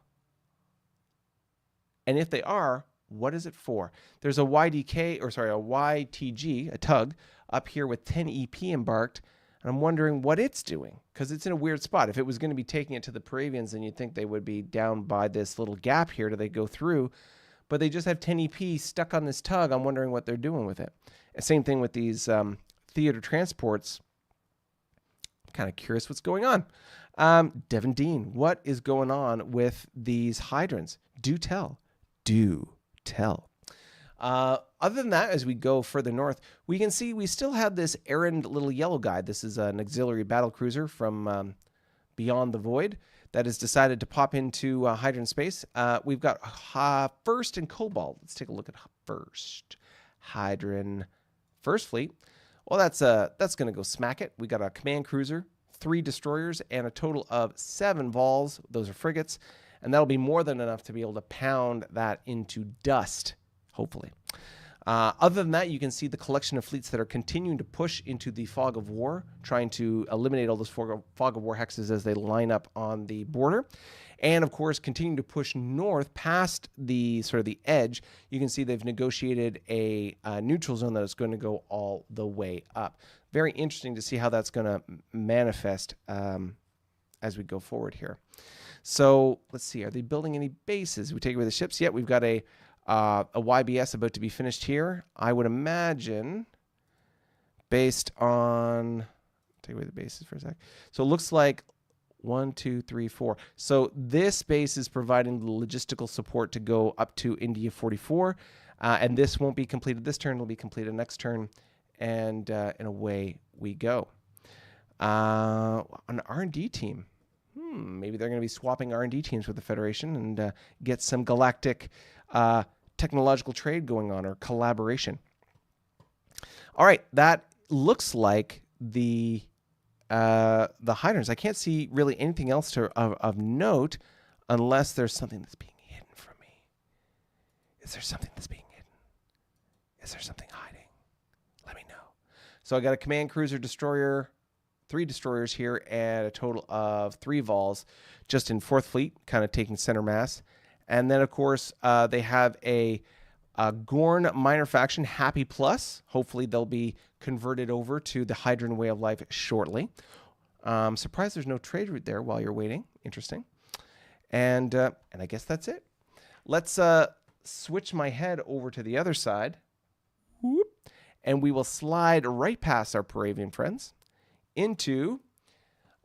And if they are, what is it for? There's a YTG, a tug, up here with 10 EP embarked. And I'm wondering what it's doing, because it's in a weird spot. If it was going to be taking it to the Paravians, then you'd think they would be down by this little gap here. Do they go through? But they just have 10 EP stuck on this tug. I'm wondering what they're doing with it. Same thing with these theater transports. I'm kind of curious what's going on. Devin Dean, what is going on with these Hydrons? Do tell. Do tell. Other than that, as we go further north, we can see we still have this errand little yellow guy. This is an auxiliary battle cruiser from Beyond the Void that has decided to pop into Hydron space. We've got First and Cobalt. Let's take a look at First. Hydron First Fleet. Well, that's going to go smack it. We got a command cruiser, 3 destroyers, and a total of 7 Vols. Those are frigates. And that'll be more than enough to be able to pound that into dust, hopefully. Other than that, you can see the collection of fleets that are continuing to push into the fog of war, trying to eliminate all those fog of war hexes as they line up on the border. And of course, continuing to push north past the sort of the edge. You can see they've negotiated a neutral zone that is going to go all the way up. Very interesting to see how that's going to manifest as we go forward here. So let's see, are they building any bases? We take away the ships. Yeah, we've got a YBS about to be finished here. I would imagine, based on, take away the bases for a sec. So it looks like 1, 2, 3, 4. So this base is providing the logistical support to go up to India 44. And this won't be completed this turn. It'll be completed next turn. And away we go. An R&D team. Maybe they're going to be swapping R&D teams with the Federation and get some galactic technological trade going on, or collaboration. All right, that looks like the Hydrons. I can't see really anything else of note unless there's something that's being hidden from me. Is there something that's being hidden? Is there something hiding? Let me know. So I got a command cruiser destroyer, 3 destroyers here, and a total of 3 Vols just in 4th Fleet, kind of taking center mass. And then, of course, they have a Gorn minor faction, Happy Plus. Hopefully, they'll be converted over to the Hydron way of life shortly. Surprised there's no trade route there while you're waiting. Interesting. And I guess that's it. Let's switch my head over to the other side. Whoop, and we will slide right past our Paravian friends into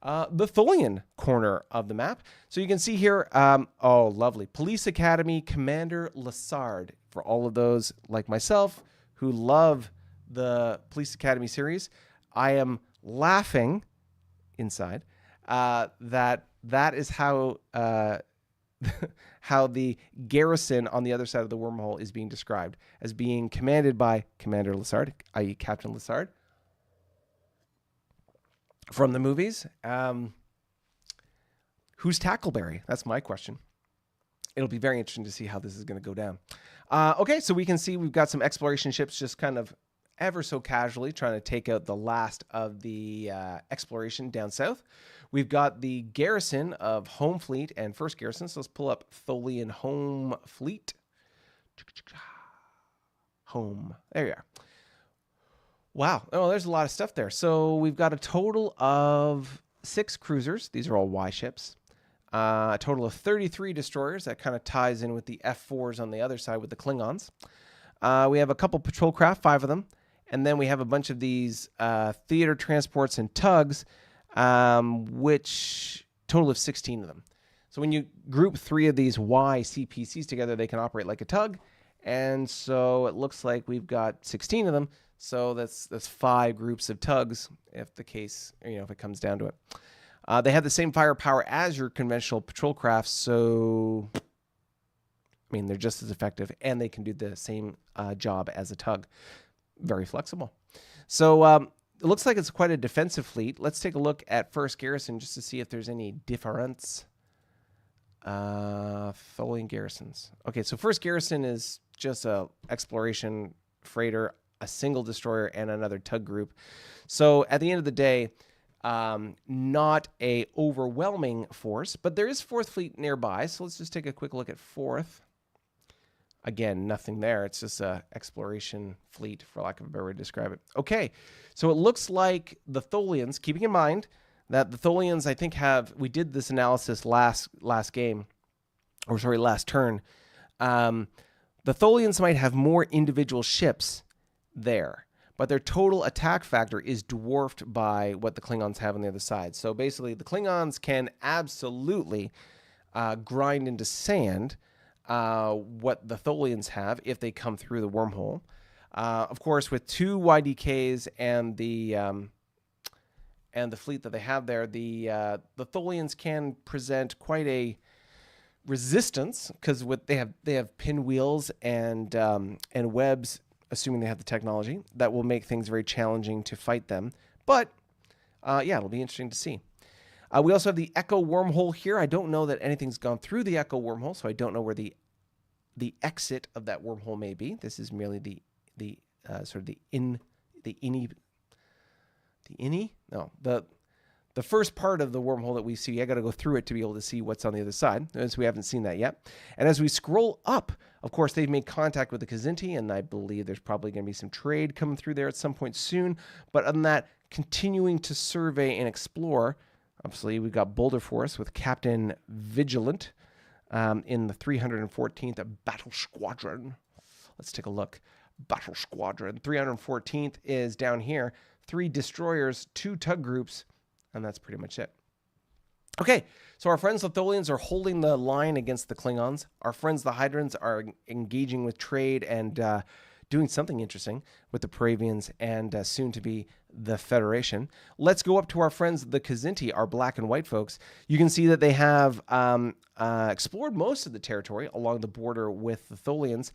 the Tholian corner of the map. So you can see here, oh, lovely. Police Academy Commander Lassard. For all of those like myself who love the Police Academy series, I am laughing inside that is how how the garrison on the other side of the wormhole is being described, as being commanded by Commander Lassard, i.e. Captain Lassard. From the movies, who's Tackleberry? That's my question. It'll be very interesting to see how this is going to go down. Okay, so we can see we've got some exploration ships just kind of ever so casually trying to take out the last of the exploration down south. We've got the garrison of Home Fleet and First Garrison. So let's pull up Tholian Home Fleet. Home. There you are. Wow. Oh, there's a lot of stuff there. So we've got a total of 6 cruisers. These are all Y ships. A total of 33 destroyers. That kind of ties in with the F4s on the other side with the Klingons. We have a couple patrol craft, 5 of them. And then we have a bunch of these theater transports and tugs, which total of 16 of them. So when you group 3 of these Y CPCs together, they can operate like a tug. And so it looks like we've got 16 of them. So that's 5 groups of tugs, if the case, if it comes down to it. They have the same firepower as your conventional patrol crafts, so they're just as effective, and they can do the same job as a tug. Very flexible. So it looks like it's quite a defensive fleet. Let's take a look at First Garrison just to see if there's any difference. Tholian garrisons. Okay, so First Garrison is just a exploration freighter, a single destroyer, and another tug group. So at the end of the day, not a overwhelming force, but there is 4th Fleet nearby. So let's just take a quick look at 4th. Again, nothing there. It's just a exploration fleet, for lack of a better way to describe it. Okay, so it looks like the Tholians, keeping in mind that the Tholians, I think, we did this analysis last turn. The Tholians might have more individual ships there, but their total attack factor is dwarfed by what the Klingons have on the other side. So basically, the Klingons can absolutely grind into sand what the Tholians have if they come through the wormhole. Of course, with 2 YDKs and the fleet that they have there, the Tholians can present quite a resistance, because they have pinwheels and webs, assuming they have the technology, that will make things very challenging to fight them. But yeah, it'll be interesting to see. We also have the Echo wormhole here. I don't know that anything's gone through the Echo wormhole, so I don't know where the exit of that wormhole may be. This is merely the first part of the wormhole that we see. I got to go through it to be able to see what's on the other side, as we haven't seen that yet. And as we scroll up, of course, they've made contact with the Kzinti, and I believe there's probably going to be some trade coming through there at some point soon. But other than that, continuing to survey and explore. Obviously, we've got Boulder Force with Captain Vigilant in the 314th Battle Squadron. Let's take a look. Battle Squadron. 314th is down here. 3 destroyers, 2 tug groups, and that's pretty much it. Okay, so our friends the Tholians are holding the line against the Klingons. Our friends the Hydrons are engaging with trade and doing something interesting with the Paravians and soon to be the Federation. Let's go up to our friends the Kzinti, our black and white folks. You can see that they have explored most of the territory along the border with the Tholians.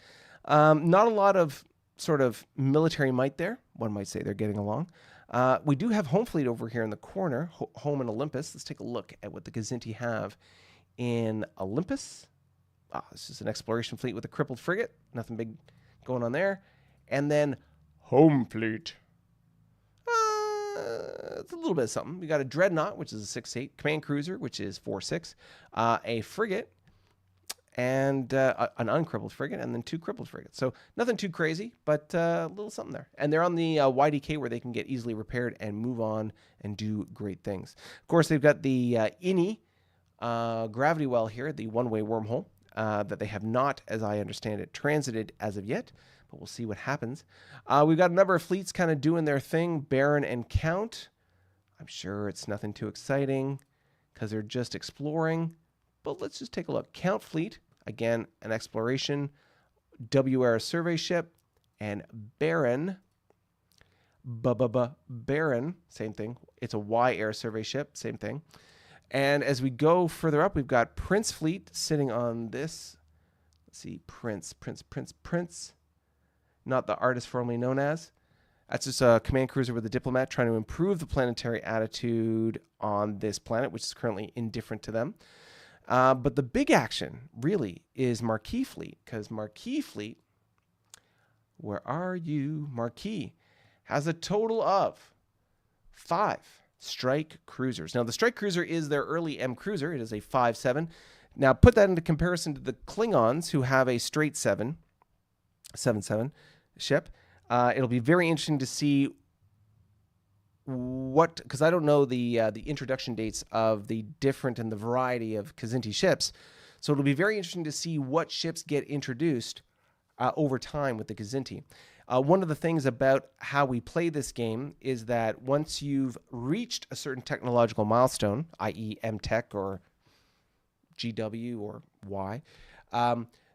Not a lot of sort of military might there. One might say they're getting along. We do have Home Fleet over here in the corner, Home and Olympus. Let's take a look at what the Kzinti have in Olympus. This is an exploration fleet with a crippled frigate. Nothing big going on there. And then Home Fleet. It's a little bit of something. We got a Dreadnought, which is a 6.8, command cruiser, which is 4.6, a frigate, and an uncrippled frigate, and then 2 crippled frigates. So nothing too crazy, but a little something there. And they're on the YDK, where they can get easily repaired and move on and do great things. Of course, they've got the INI gravity well here, the one-way wormhole, that they have not, as I understand it, transited as of yet. But we'll see what happens. We've got a number of fleets kind of doing their thing. Baron and Count. I'm sure it's nothing too exciting because they're just exploring. But let's just take a look. Count Fleet, again, an exploration. W-era survey ship. And Baron, Baron, same thing. It's a Y-era survey ship, same thing. And as we go further up, we've got Prince Fleet sitting on this. Let's see, Prince. Not the artist formerly known as. That's just a command cruiser with a diplomat trying to improve the planetary attitude on this planet, which is currently indifferent to them. But the big action, really, is Marquis Fleet, because Marquis Fleet, where are you? Marquis has a total of 5 strike cruisers. Now, the strike cruiser is their early M cruiser. It is a 5.7. Now, put that into comparison to the Klingons, who have a straight 7.7 ship. It'll be very interesting to see what, because I don't know the introduction dates of the different and the variety of Kzinti ships. So it'll be very interesting to see what ships get introduced over time with the Kzinti. One of the things about how we play this game is that once you've reached a certain technological milestone, i.e. M-Tech or GW or Y,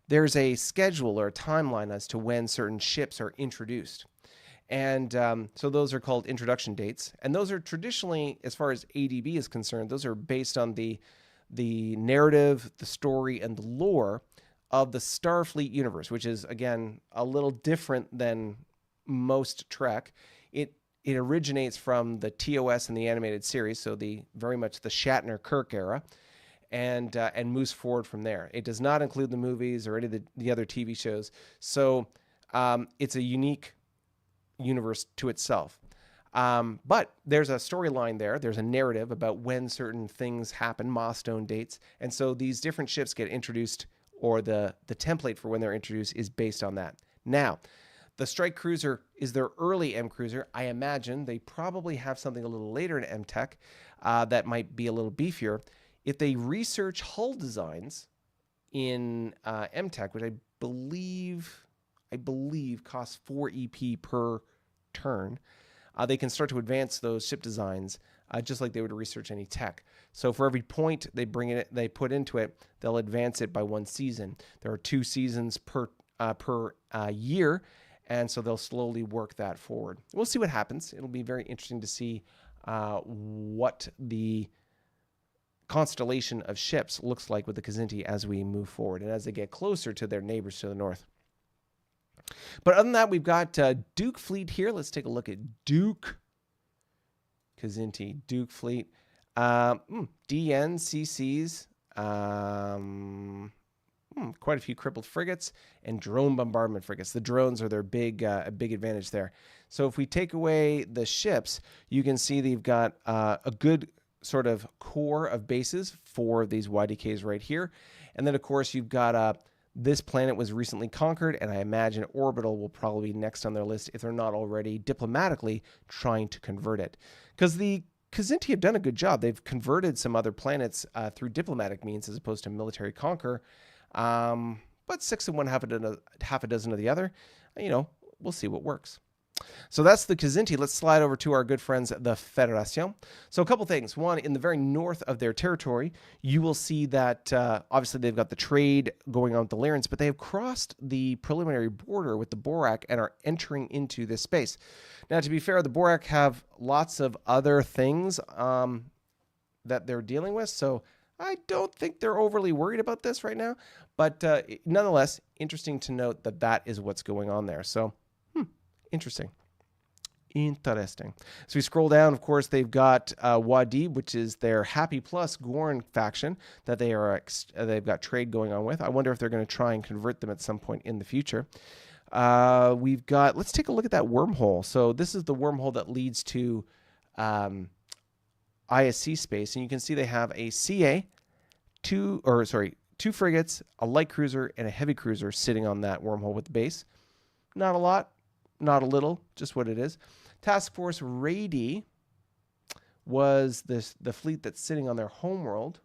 there's a schedule or a timeline as to when certain ships are introduced. And so those are called introduction dates. And those are traditionally, as far as ADB is concerned, those are based on the narrative, the story, and the lore of the Starfleet universe, which is, again, a little different than most Trek. It originates from the TOS and the animated series, so very much the Shatner-Kirk era, and moves forward from there. It does not include the movies or any of the other TV shows, so it's a unique universe to itself. But there's a storyline there. There's a narrative about when certain things happen, milestone dates, and so these different ships get introduced, or the template for when they're introduced is based on that. Now, the strike cruiser is their early M cruiser. I imagine they probably have something a little later in M-Tech that might be a little beefier. If they research hull designs in M-Tech, which I believe costs 4 EP per turn, they can start to advance those ship designs just like they would research any tech. So for every point they put into it, they'll advance it by 1 season. There are 2 seasons per year, and so they'll slowly work that forward. We'll see what happens. It'll be very interesting to see what the constellation of ships looks like with the Kzinti as we move forward and as they get closer to their neighbors to the north. But other than that, we've got Duke Fleet here. Let's take a look at Duke Kzinti, Duke Fleet. DN, CCs, quite a few crippled frigates, and drone bombardment frigates. The drones are their big advantage there. So if we take away the ships, you can see they've got a good sort of core of bases for these YDKs right here. And then, of course, you've got this planet was recently conquered, and I imagine Orbital will probably be next on their list if they're not already diplomatically trying to convert it. Because the Kzinti have done a good job. They've converted some other planets through diplomatic means as opposed to military conquer. But 6 of one, half a dozen of the other. We'll see what works. So that's the Kzinti. Let's slide over to our good friends, the Federation. So a couple things. One, in the very north of their territory, you will see that obviously they've got the trade going on with the Lyrans, but they have crossed the preliminary border with the Borak and are entering into this space. Now, to be fair, the Borak have lots of other things that they're dealing with, so I don't think they're overly worried about this right now. But nonetheless, interesting to note that that is what's going on there. So, interesting. So we scroll down, of course, they've got Wadi, which is their Happy Plus Gorn faction that they've got trade going on with. I wonder if they're going to try and convert them at some point in the future. Let's take a look at that wormhole. So this is the wormhole that leads to ISC space, and you can see they have a CA, 2 frigates, a light cruiser, and a heavy cruiser sitting on that wormhole with the base. Not a lot, not a little, just what it is. Task Force Rady was the fleet that's sitting on their homeworld.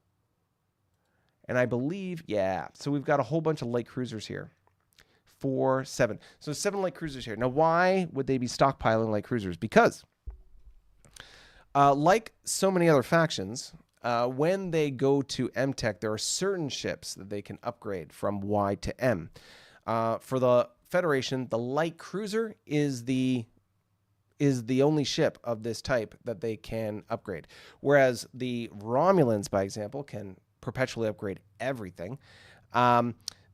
And I believe, so we've got a whole bunch of light cruisers here. 4, 7. So 7 light cruisers here. Now, why would they be stockpiling light cruisers? Because Like so many other factions, when they go to M Tech, there are certain ships that they can upgrade from Y to M. For the Federation, the light cruiser is the only ship of this type that they can upgrade. Whereas the Romulans, by example, can perpetually upgrade everything.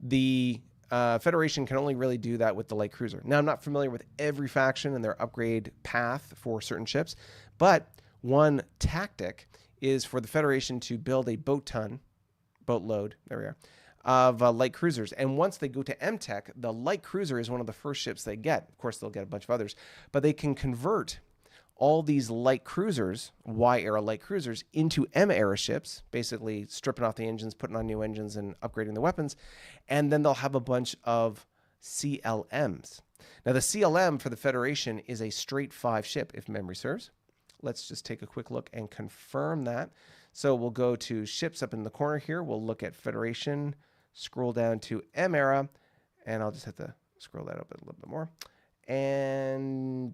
The Federation can only really do that with the light cruiser. Now, I'm not familiar with every faction and their upgrade path for certain ships, but one tactic is for the Federation to build a boatload, there we are, of light cruisers. And once they go to M-Tech, the light cruiser is one of the first ships they get. Of course, they'll get a bunch of others, but they can convert all these light cruisers, Y-era light cruisers, into M-era ships, basically stripping off the engines, putting on new engines, and upgrading the weapons. And then they'll have a bunch of CLMs. Now, the CLM for the Federation is a straight 5 ship, if memory serves. Let's just take a quick look and confirm that. So we'll go to ships up in the corner here. We'll look at Federation, scroll down to M-era, and I'll just have to scroll that up a little bit more. And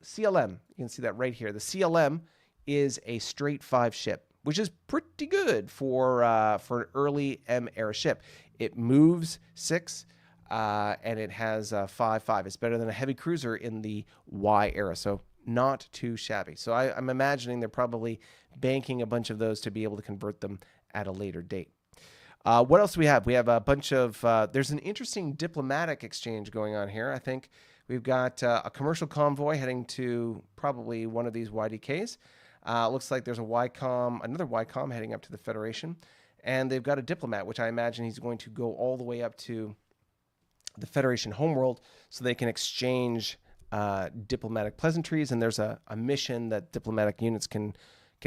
CLM, you can see that right here. The CLM is a straight 5 ship, which is pretty good for an early M-era ship. It moves 6, and it has 5.5. It's better than a heavy cruiser in the Y era, so not too shabby. So I'm imagining they're probably banking a bunch of those to be able to convert them at a later date. What else do we have? We have a bunch of, there's an interesting diplomatic exchange going on here. I think we've got a commercial convoy heading to probably one of these YDKs. Looks like there's another YCOM heading up to the Federation. And they've got a diplomat, which I imagine he's going to go all the way up to the Federation homeworld so they can exchange diplomatic pleasantries. And there's a mission that diplomatic units can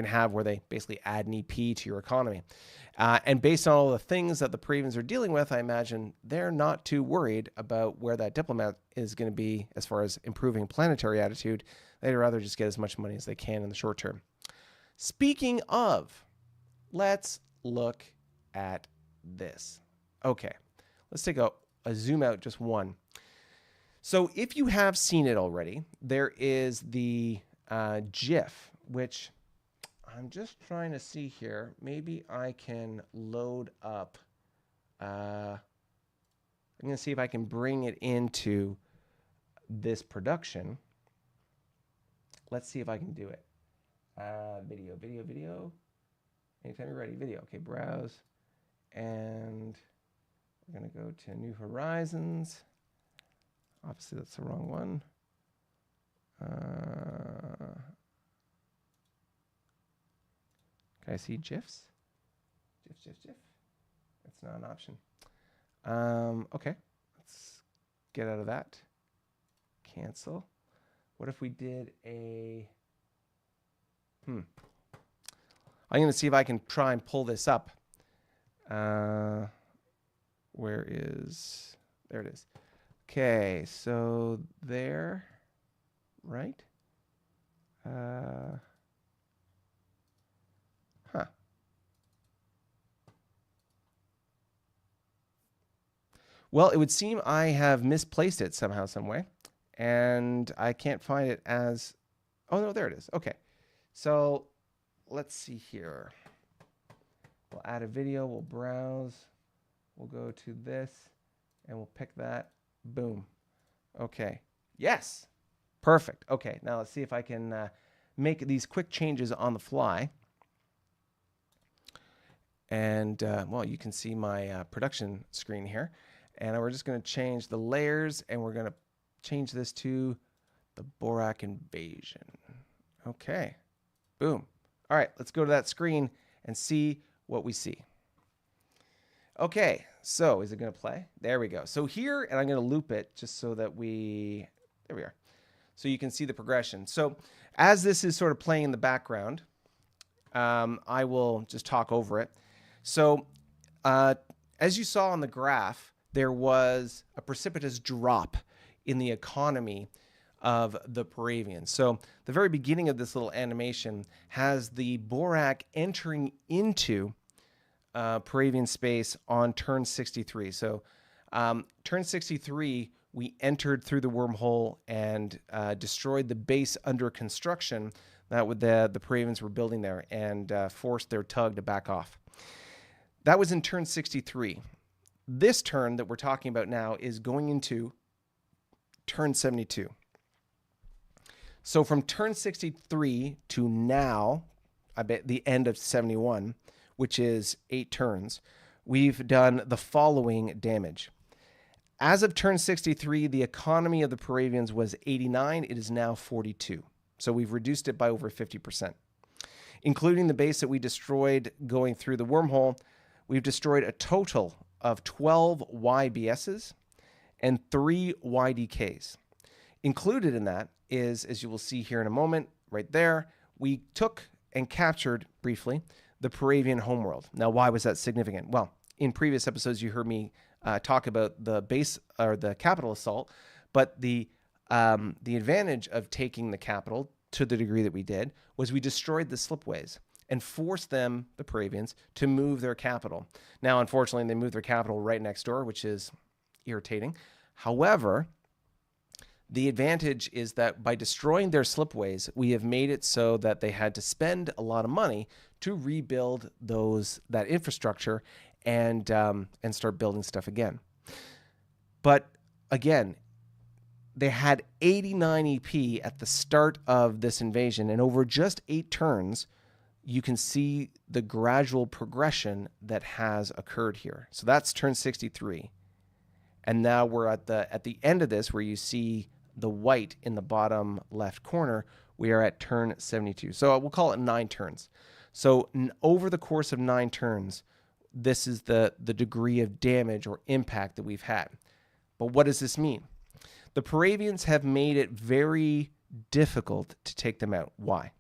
have where they basically add an EP to your economy. And based on all the things that the Paravians are dealing with, I imagine they're not too worried about where that diplomat is going to be as far as improving planetary attitude. They'd rather just get as much money as they can in the short term. Speaking of, let's look at this. Okay, let's take a zoom out just one. So if you have seen it already, there is the GIF, which I'm just trying to see here. Maybe I can load up. I'm going to see if I can bring it into this production. Let's see if I can do it. Video. Anytime you're ready, video. Okay, browse. And we're going to go to New Horizons. Obviously, that's the wrong one. Can I see GIFs? GIF. That's not an option. Okay, let's get out of that. Cancel. What if we did a... I'm going to see if I can try and pull this up. Where is... There it is. Okay, so there, right? Well, it would seem I have misplaced it somehow, some way, and I can't find it as... Oh, no, there it is. Okay, so let's see here. We'll add a video. We'll browse. We'll go to this, and we'll pick that. Boom. Okay. Yes. Perfect. Okay, now let's see if I can make these quick changes on the fly. And, well, you can see my production screen here. And we're just going to change the layers, and we're going to change this to the Borak invasion. Okay. Boom. All right, let's go to that screen and see what we see. Okay, so is it going to play? There we go. So here, and I'm going to loop it just so that there we are. So you can see the progression. So as this is sort of playing in the background, I will just talk over it. So as you saw on the graph, there was a precipitous drop in the economy of the Paravians. So the very beginning of this little animation has the Borak entering into Paravian space on turn 63. So turn 63 we entered through the wormhole and destroyed the base under construction that the Paravians were building there and forced their tug to back off. That was in turn 63. This turn that we're talking about now is going into turn 72. So from turn 63 to now, I bet the end of 71, which is 8 turns, we've done the following damage. As of turn 63, the economy of the Paravians was 89. It is now 42. So we've reduced it by over 50%. Including the base that we destroyed going through the wormhole, we've destroyed a total of 12 YBSs and 3 YDKs. Included in that is, as you will see here in a moment, right there, we took and captured briefly the Paravian homeworld. Now, why was that significant? Well, in previous episodes, you heard me talk about the base or the capital assault, but the advantage of taking the capital to the degree that we did was we destroyed the slipways and forced them, the Paravians, to move their capital. Now, unfortunately, they moved their capital right next door, which is irritating. That the advantage is that by destroying their slipways, we have made it so that they had to spend a lot of money to rebuild that infrastructure and start building stuff again. But again, they had 89 EP at the start of this invasion, and over just 8 turns, you can see the gradual progression that has occurred here. So that's turn 63. And now we're at the end of this, where you see the white in the bottom left corner. We are at turn 72. So we'll call it 9 turns. So over the course of 9 turns, this is the degree of damage or impact that we've had. But what does this mean? The Paravians have made it very difficult to take them out. Why?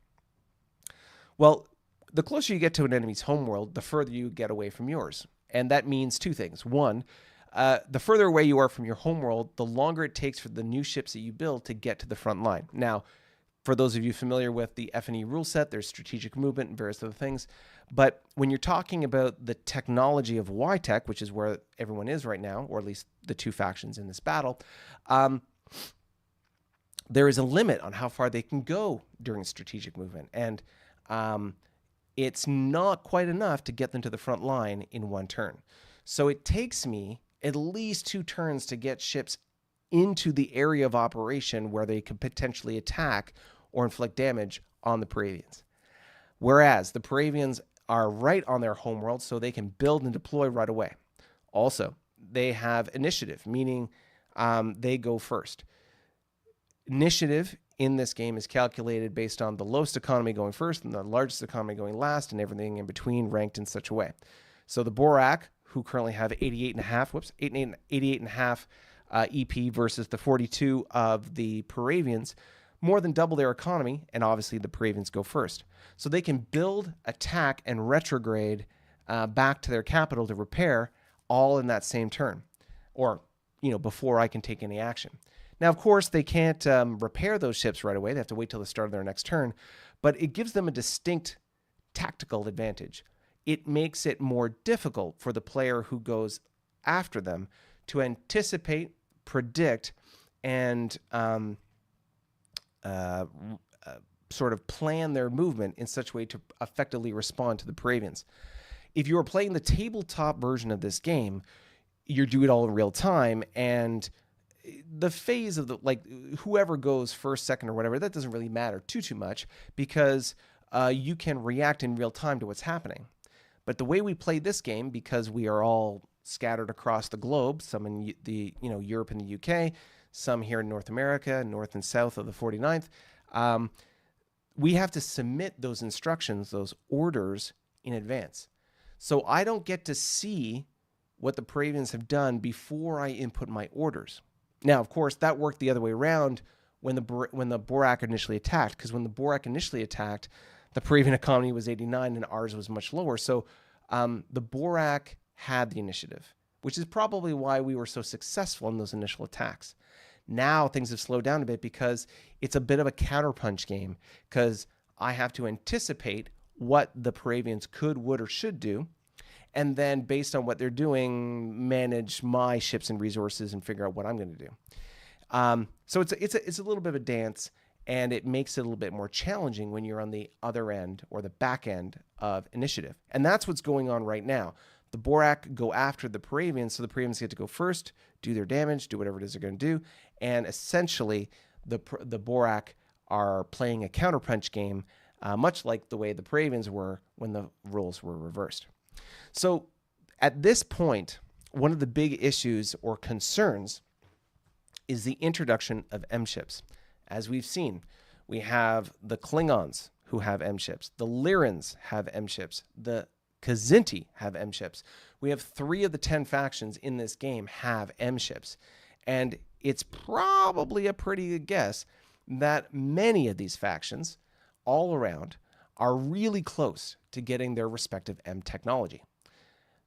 Well, the closer you get to an enemy's homeworld, the further you get away from yours. And that means 2 things. One, the further away you are from your homeworld, the longer it takes for the new ships that you build to get to the front line. Now, for those of you familiar with the F&E rule set, there's strategic movement and various other things. But when you're talking about the technology of Y-Tech, which is where everyone is right now, or at least the 2 factions in this battle, there is a limit on how far they can go during strategic movement. And it's not quite enough to get them to the front line in 1 turn. So it takes me at least 2 turns to get ships into the area of operation where they could potentially attack or inflict damage on the Paravians. Whereas the Paravians are right on their homeworld, so they can build and deploy right away. Also, they have initiative, meaning they go first. Initiative in this game is calculated based on the lowest economy going first and the largest economy going last, and everything in between ranked in such a way. So the Borak, who currently have 88.5 EP versus the 42 of the Paravians, more than double their economy, and obviously the Paravians go first. So they can build, attack, and retrograde back to their capital to repair all in that same turn, or before I can take any action. Now, of course, they can't repair those ships right away. They have to wait till the start of their next turn, but it gives them a distinct tactical advantage. It makes it more difficult for the player who goes after them to anticipate, predict, and sort of plan their movement in such a way to effectively respond to the Paravians. If you are playing the tabletop version of this game, you do it all in real time, and the phase of whoever goes first, second, or whatever, that doesn't really matter too much, because you can react in real time to what's happening. But the way we play this game, because we are all scattered across the globe, some in the Europe and the UK, some here in North America, north and south of the 49th, we have to submit those instructions, those orders, in advance. So I don't get to see what the Paravians have done before I input my orders. Now, of course, that worked the other way around when the Borak initially attacked, because when the Borak initially attacked, the Paravian economy was 89 and ours was much lower. So the Borak had the initiative, which is probably why we were so successful in those initial attacks. Now things have slowed down a bit because it's a bit of a counterpunch game, because I have to anticipate what the Paravians could, would, or should do, and then based on what they're doing, manage my ships and resources and figure out what I'm going to do. So it's a little bit of a dance, and it makes it a little bit more challenging when you're on the other end or the back end of initiative. And that's what's going on right now. The Borak go after the Paravians, so the Paravians get to go first, do their damage, do whatever it is they're going to do, and essentially the Borak are playing a counterpunch game, much like the way the Paravians were when the roles were reversed. So at this point, one of the big issues or concerns is the introduction of M ships. As we've seen, we have the Klingons who have M ships, the Lyrans have M ships, the Kzinti have M ships. We have 3 of the 10 factions in this game have M ships. And it's probably a pretty good guess that many of these factions all around are really close to getting their respective M technology.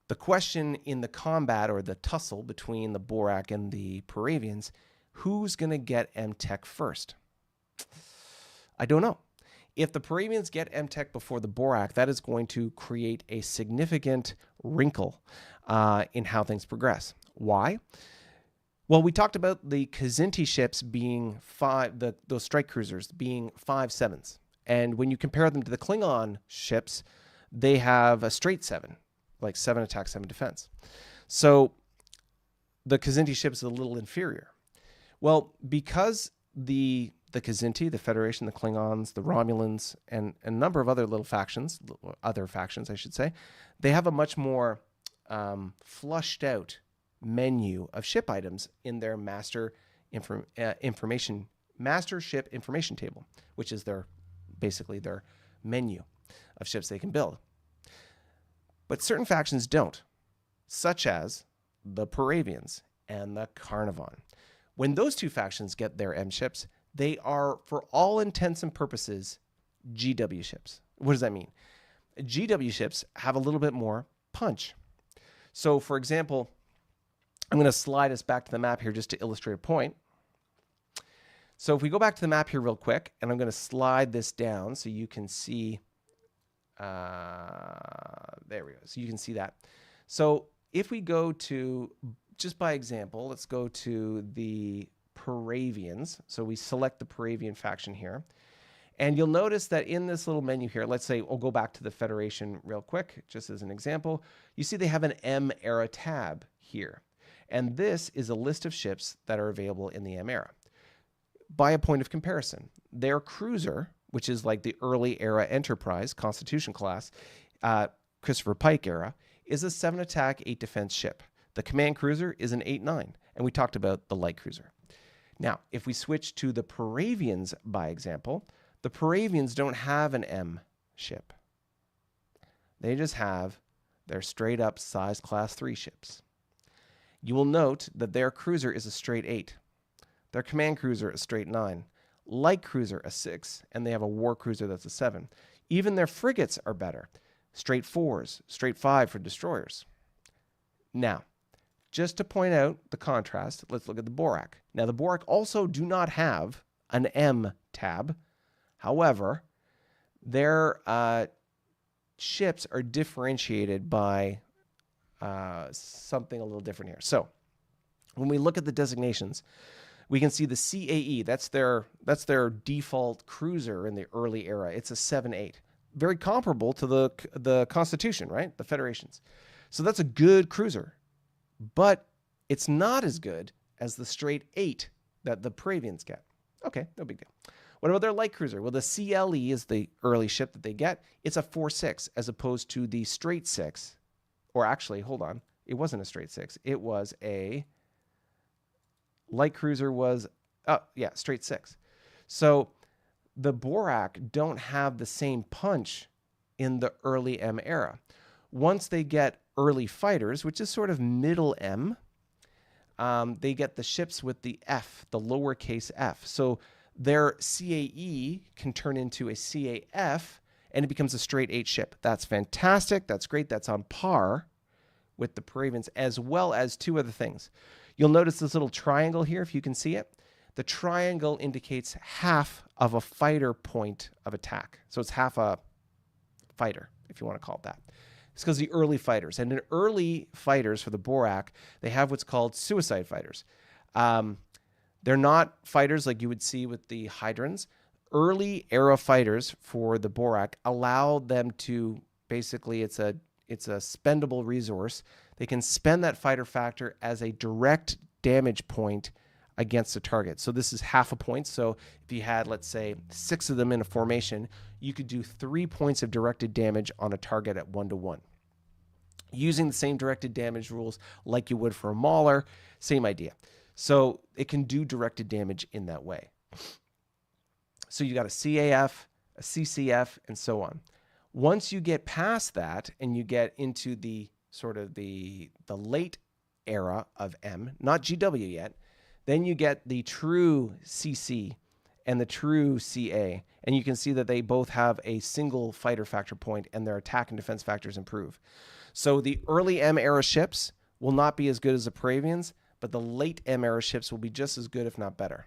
The question in the combat or the tussle between the Borak and the Paravians, who's going to get M tech first? I don't know. If the Paravians get M tech before the Borak, that is going to create a significant wrinkle in how things progress. Why? Well, we talked about the Kzinti ships being those strike cruisers being 5/7s. And when you compare them to the Klingon ships, they have a straight 7, like 7 attack, 7 defense. So the Kzinti ship is a little inferior. Well, because the Kzinti, the Federation, the Klingons, the Romulans, and a number of other other factions, I should say, they have a much more flushed out menu of ship items in their master ship information table, which is basically their menu of ships they can build. But certain factions don't, such as the Paravians and the Carnarvon. When those 2 factions get their M ships, they are, for all intents and purposes, GW ships. What does that mean? GW ships have a little bit more punch. So, for example, I'm going to slide us back to the map here just to illustrate a point. So if we go back to the map here real quick, and I'm going to slide this down so you can see, there we go. So you can see that. So if we go to, just by example, let's go to the Paravians. So we select the Paravian faction here. And you'll notice that in this little menu here, let's say we'll go back to the Federation real quick, just as an example. You see they have an M era tab here. And this is a list of ships that are available in the M era. By a point of comparison, their cruiser, which is like the early era Enterprise, Constitution class, Christopher Pike era, is a 7 attack, 8 defense ship. The command cruiser is an 8-9, and we talked about the light cruiser. Now, if we switch to the Paravians, by example, the Paravians don't have an M ship. They just have their straight up size class 3 ships. You will note that their cruiser is a straight 8. Their command cruiser a straight 9. Light cruiser a 6, and they have a war cruiser that's a 7. Even their frigates are better. Straight 4s, straight 5 for destroyers. Now, just to point out the contrast, let's look at the Borak. Now, the Borak also do not have an M tab. However, their ships are differentiated by something a little different here. So, when we look at the designations, we can see the CAE. That's their default cruiser in the early era. It's a 7-8, very comparable to the Constitution, right? The Federations. So that's a good cruiser, but it's not as good as the straight 8 that the Paravians get. Okay, no big deal. What about their light cruiser? Well, the CLE is the early ship that they get. It's a 4-6 as opposed to the straight 6. Or actually, hold on. It wasn't a straight 6. It was a light cruiser was, straight 6. So the Borak don't have the same punch in the early M era. Once they get early fighters, which is sort of middle M, they get the ships with the F, the lowercase f. So their CAE can turn into a CAF, and it becomes a straight 8 ship. That's fantastic. That's great. That's on par with the Paravians, as well as 2 other things. You'll notice this little triangle here, if you can see it. The triangle indicates half of a fighter point of attack. So it's half a fighter, if you want to call it that. It's because the early fighters. And in early fighters for the Borak, they have what's called suicide fighters. They're not fighters like you would see with the Hydrons. Early era fighters for the Borak allow them to basically, it's a spendable resource. They can spend that fighter factor as a direct damage point against a target. So this is half a point. So if you had, let's say, 6 of them in a formation, you could do 3 points of directed damage on a target at 1-to-1. Using the same directed damage rules like you would for a Mauler, same idea. So it can do directed damage in that way. So you got a CAF, a CCF, and so on. Once you get past that and you get into the sort of the late era of M, not GW yet, then you get the true CC and the true CA. And you can see that they both have a single fighter factor point and their attack and defense factors improve. So the early M era ships will not be as good as the Paravians, but the late M era ships will be just as good, if not better,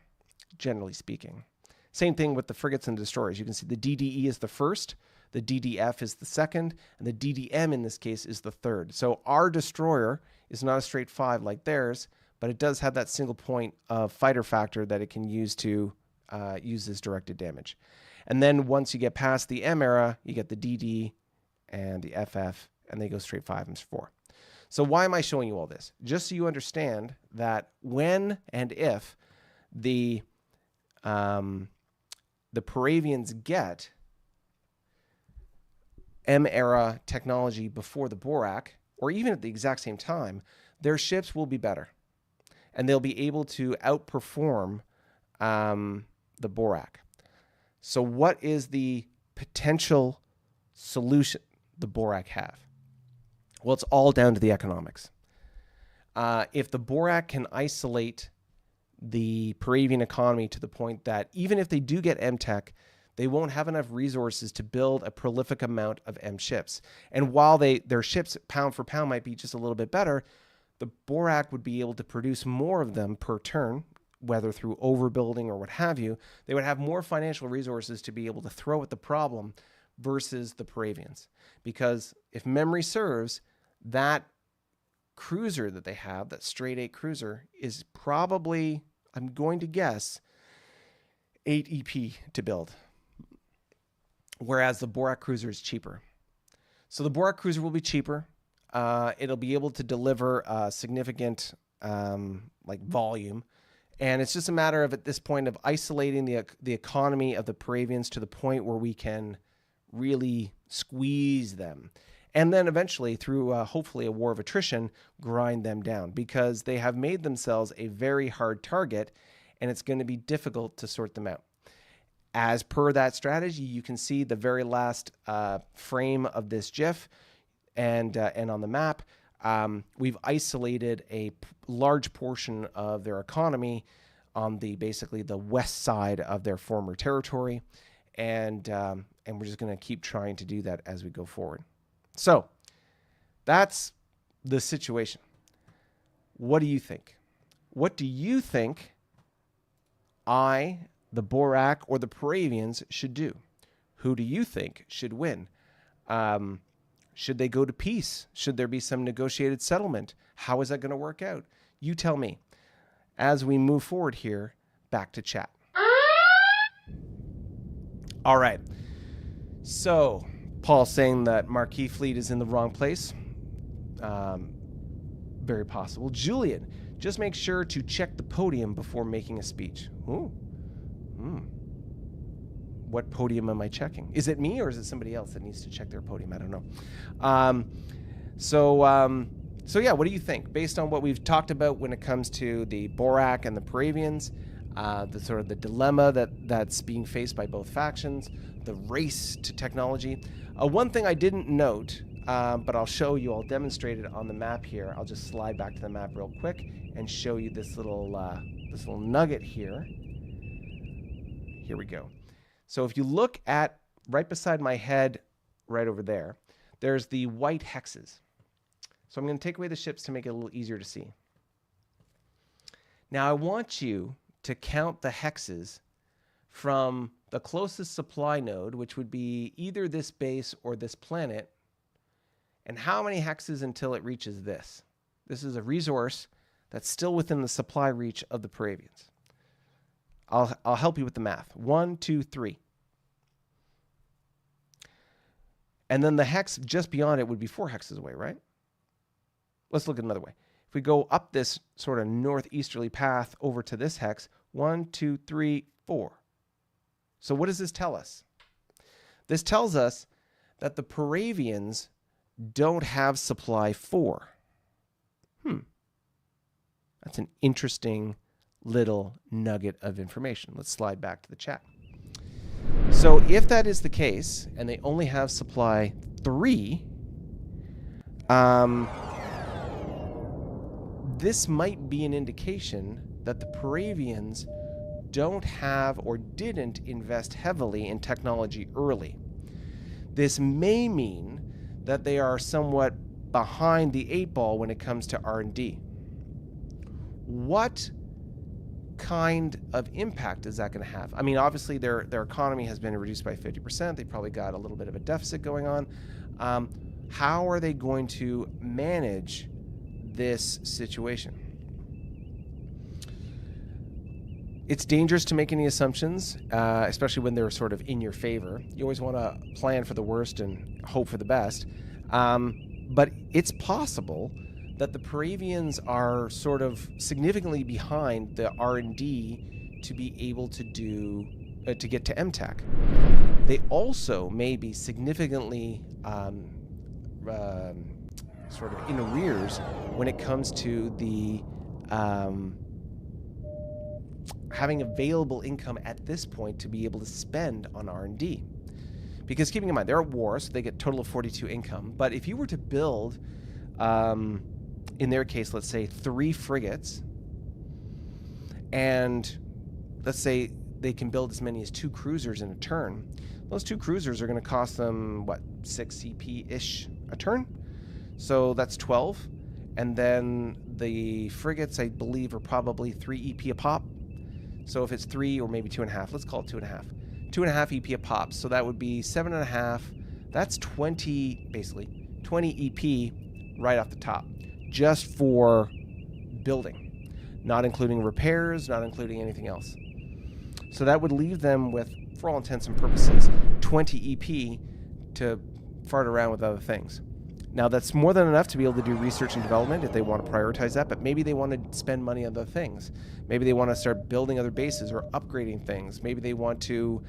generally speaking. Same thing with the frigates and destroyers. You can see the DDE is the first, the DDF is the second, and the DDM in this case is the third. So our destroyer is not a straight 5 like theirs, but it does have that single point of fighter factor that it can use to use as directed damage. And then once you get past the M era, you get the DD and the FF, and they go straight 5 and 4. So why am I showing you all this? Just so you understand that when and if the Paravians get M era technology before the Borak, or even at the exact same time, their ships will be better. And they'll be able to outperform the Borak. So what is the potential solution the Borak have? Well, it's all down to the economics. If the Borak can isolate the Paravian economy to the point that even if they do get M-Tech, they won't have enough resources to build a prolific amount of M ships. And while their ships pound for pound might be just a little bit better, the Borak would be able to produce more of them per turn, whether through overbuilding or what have you. They would have more financial resources to be able to throw at the problem versus the Paravians. Because if memory serves, that cruiser that they have, that straight 8 cruiser, is probably, I'm going to guess, 8 EP to build. Whereas the Borak cruiser is cheaper. So the Borak cruiser will be cheaper. It'll be able to deliver significant volume. And it's just a matter of, at this point, of isolating the economy of the Paravians to the point where we can really squeeze them. And then eventually, through hopefully a war of attrition, grind them down. Because they have made themselves a very hard target, and it's going to be difficult to sort them out. As per that strategy, you can see the very last frame of this GIF, and on the map, we've isolated a large portion of their economy on basically the west side of their former territory, and we're just going to keep trying to do that as we go forward. So that's the situation. What do you think? What do you think the Borak or the Paravians should do? Who do you think should win? Should they go to peace? Should there be some negotiated settlement? How is that going to work out? You tell me. As we move forward here, back to chat. All right. So, Paul saying that Marquis Fleet is in the wrong place. Very possible. Julian, just make sure to check the podium before making a speech. Ooh. What podium am I checking? Is it me or is it somebody else that needs to check their podium? I don't know. So yeah, what do you think? Based on what we've talked about when it comes to the Borak and the Paravians, the sort of the dilemma that's being faced by both factions, the race to technology. One thing I didn't note, but I'll show you, I'll demonstrate it on the map here. I'll just slide back to the map real quick and show you this little nugget here. Here we go. So if you look at right beside my head, right over there, there's the white hexes. So I'm going to take away the ships to make it a little easier to see. Now I want you to count the hexes from the closest supply node, which would be either this base or this planet, And how many hexes until it reaches this? This is a resource that's still within the supply reach of the Paravians. I'll help you with the math. 1, 2, 3. And then the hex just beyond it would be 4 hexes away, right? Let's look at another way. If we go up this sort of northeasterly path over to this hex, 1, 2, 3, 4. So what does this tell us? This tells us that the Paravians don't have supply 4. That's an interesting little nugget of information. Let's slide back to the chat. So if that is the case, and they only have supply 3, this might be an indication that the Paravians don't have or didn't invest heavily in technology early. This may mean that they are somewhat behind the 8 ball when it comes to R&D. What kind of impact is that going to have? I mean, obviously their economy has been reduced by 50%. They probably got a little bit of a deficit going on. How are they going to manage this situation? It's dangerous to make any assumptions, especially when they're sort of in your favor. You always want to plan for the worst and hope for the best. But it's possible that the Paravians are sort of significantly behind the R&D to be able to do to get to MTech. They also may be significantly sort of in arrears when it comes to the having available income at this point to be able to spend on R&D. Because keeping in mind, they're at war, so they get a total of 42 income. But if you were to build, in their case, let's say 3 frigates, and let's say they can build as many as 2 cruisers in a turn, those 2 cruisers are going to cost them, what, 6 CP-ish a turn? So that's 12. And then the frigates, I believe, are probably 3 EP a pop. So if it's 3 or maybe 2.5, let's call it 2.5. 2.5 EP a pop. So that would be 7.5. That's 20, basically, 20 EP right off the top, just for building, not including repairs, not including anything else. So that would leave them with, for all intents and purposes, 20 EP to fart around with other things. Now, that's more than enough to be able to do research and development if they want to prioritize that, but maybe they want to spend money on other things. Maybe they want to start building other bases or upgrading things. Maybe they want to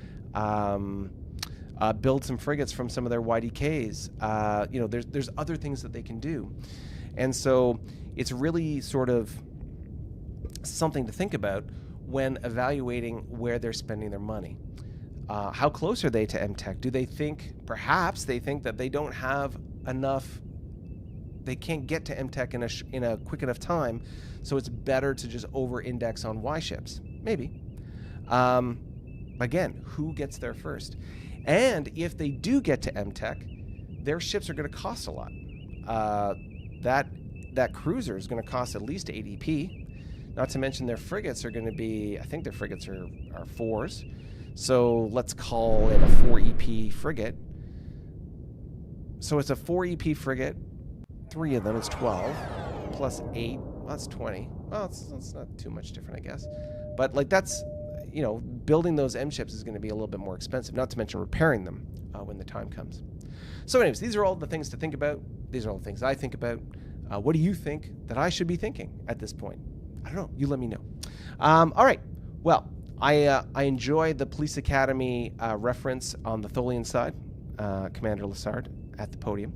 build some frigates from some of their YDKs. You know, there's other things that they can do. And so it's really sort of something to think about when evaluating where they're spending their money. How close are they to MTech? Do they think, perhaps they think that they don't have enough, they can't get to MTech in a quick enough time, so it's better to just over-index on Y ships? Maybe. Again, who gets there first? And if they do get to MTech, their ships are going to cost a lot. That cruiser is going to cost at least 8 EP. Not to mention their frigates are going to be, I think their frigates are 4s. So let's call it a 4 EP frigate. So it's a 4 EP frigate. 3 of them is 12. Plus 8, well, that's 20. Well, it's not too much different, I guess. But like that's, you know, building those M ships is going to be a little bit more expensive, not to mention repairing them when the time comes. So anyways, these are all the things to think about. These are all the things I think about. What do you think that I should be thinking at this point? I don't know. You let me know. All right. Well, I enjoy the Police Academy reference on the Tholian side, Commander Lassard at the podium.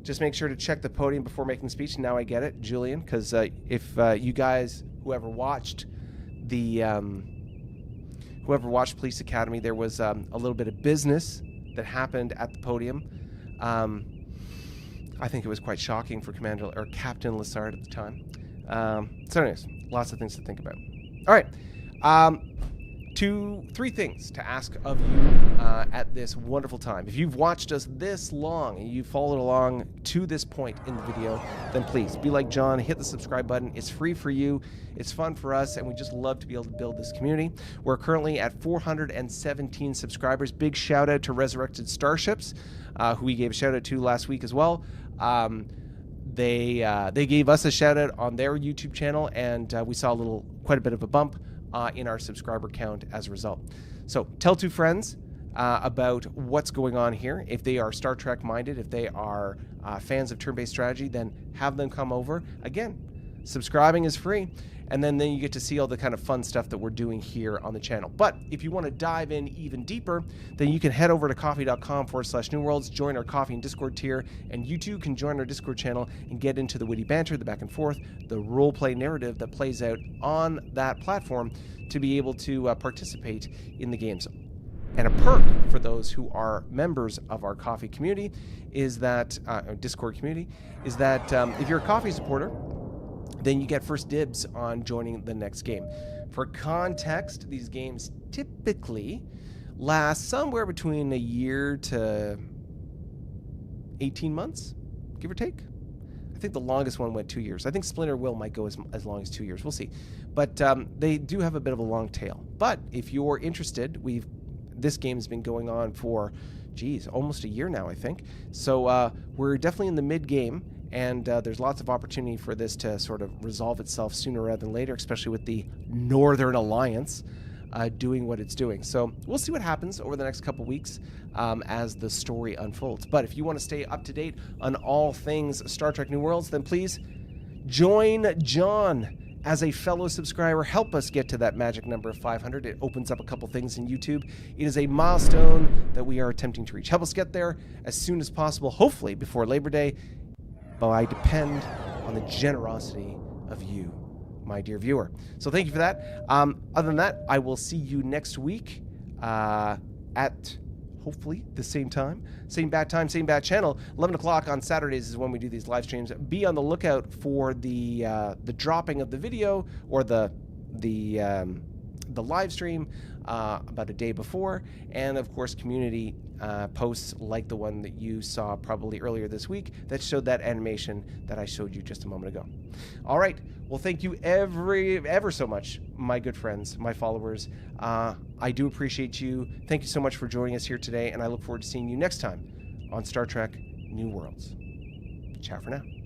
Just make sure to check the podium before making the speech. Now I get it, Julian, because if you guys, whoever watched Police Academy, there was a little bit of business that happened at the podium. I think it was quite shocking for Captain Lassard at the time. So anyways, lots of things to think about. All right. three things to ask of you at this wonderful time. If you've watched us this long and you've followed along to this point in the video, then please be like John, hit the subscribe button. It's free for you, it's fun for us, and we just love to be able to build this community. We're currently at 417 subscribers. Big shout out to Resurrected Starships, who we gave a shout out to last week as well. They gave us a shout out on their YouTube channel, and we saw quite a bit of a bump in our subscriber count as a result. So tell two friends about what's going on here. If they are Star Trek minded, if they are fans of turn-based strategy, then have them come over. Again, subscribing is free, and then you get to see all the kind of fun stuff that we're doing here on the channel. But if you want to dive in even deeper, then you can head over to coffee.com/New Worlds, join our Coffee and Discord tier, and you too can join our Discord channel and get into the witty banter, the back and forth, the role-play narrative that plays out on that platform to be able to participate in the games. And a perk for those who are members of our Coffee community is that, Discord community, is that if you're a Coffee supporter, then you get first dibs on joining the next game. For context, these games typically last somewhere between a year to 18 months, give or take. I think the longest one went 2 years. I think Splinter Will might go as long as 2 years. We'll see. But they do have a bit of a long tail. But if you're interested, this game has been going on for, almost a year now, I think. So we're definitely in the mid-game. And there's lots of opportunity for this to sort of resolve itself sooner rather than later, especially with the Northern Alliance doing what it's doing. So we'll see what happens over the next couple weeks as the story unfolds. But if you want to stay up to date on all things Star Trek New Worlds, then please join John as a fellow subscriber. Help us get to that magic number of 500. It opens up a couple things in YouTube. It is a milestone that we are attempting to reach. Help us get there as soon as possible, hopefully before Labor Day. But I depend on the generosity of you, my dear viewer. So thank you for that. Other than that, I will see you next week at hopefully the same time, same bad channel. 11 o'clock on Saturdays is when we do these live streams. Be on the lookout for the dropping of the video or the live stream about a day before, and of course community posts like the one that you saw probably earlier this week that showed that animation that I showed you just a moment ago. All right, well, thank you ever so much, my good friends, my followers. I do appreciate you. Thank you so much for joining us here today, and I look forward to seeing you next time on Star Trek New Worlds. Ciao for now.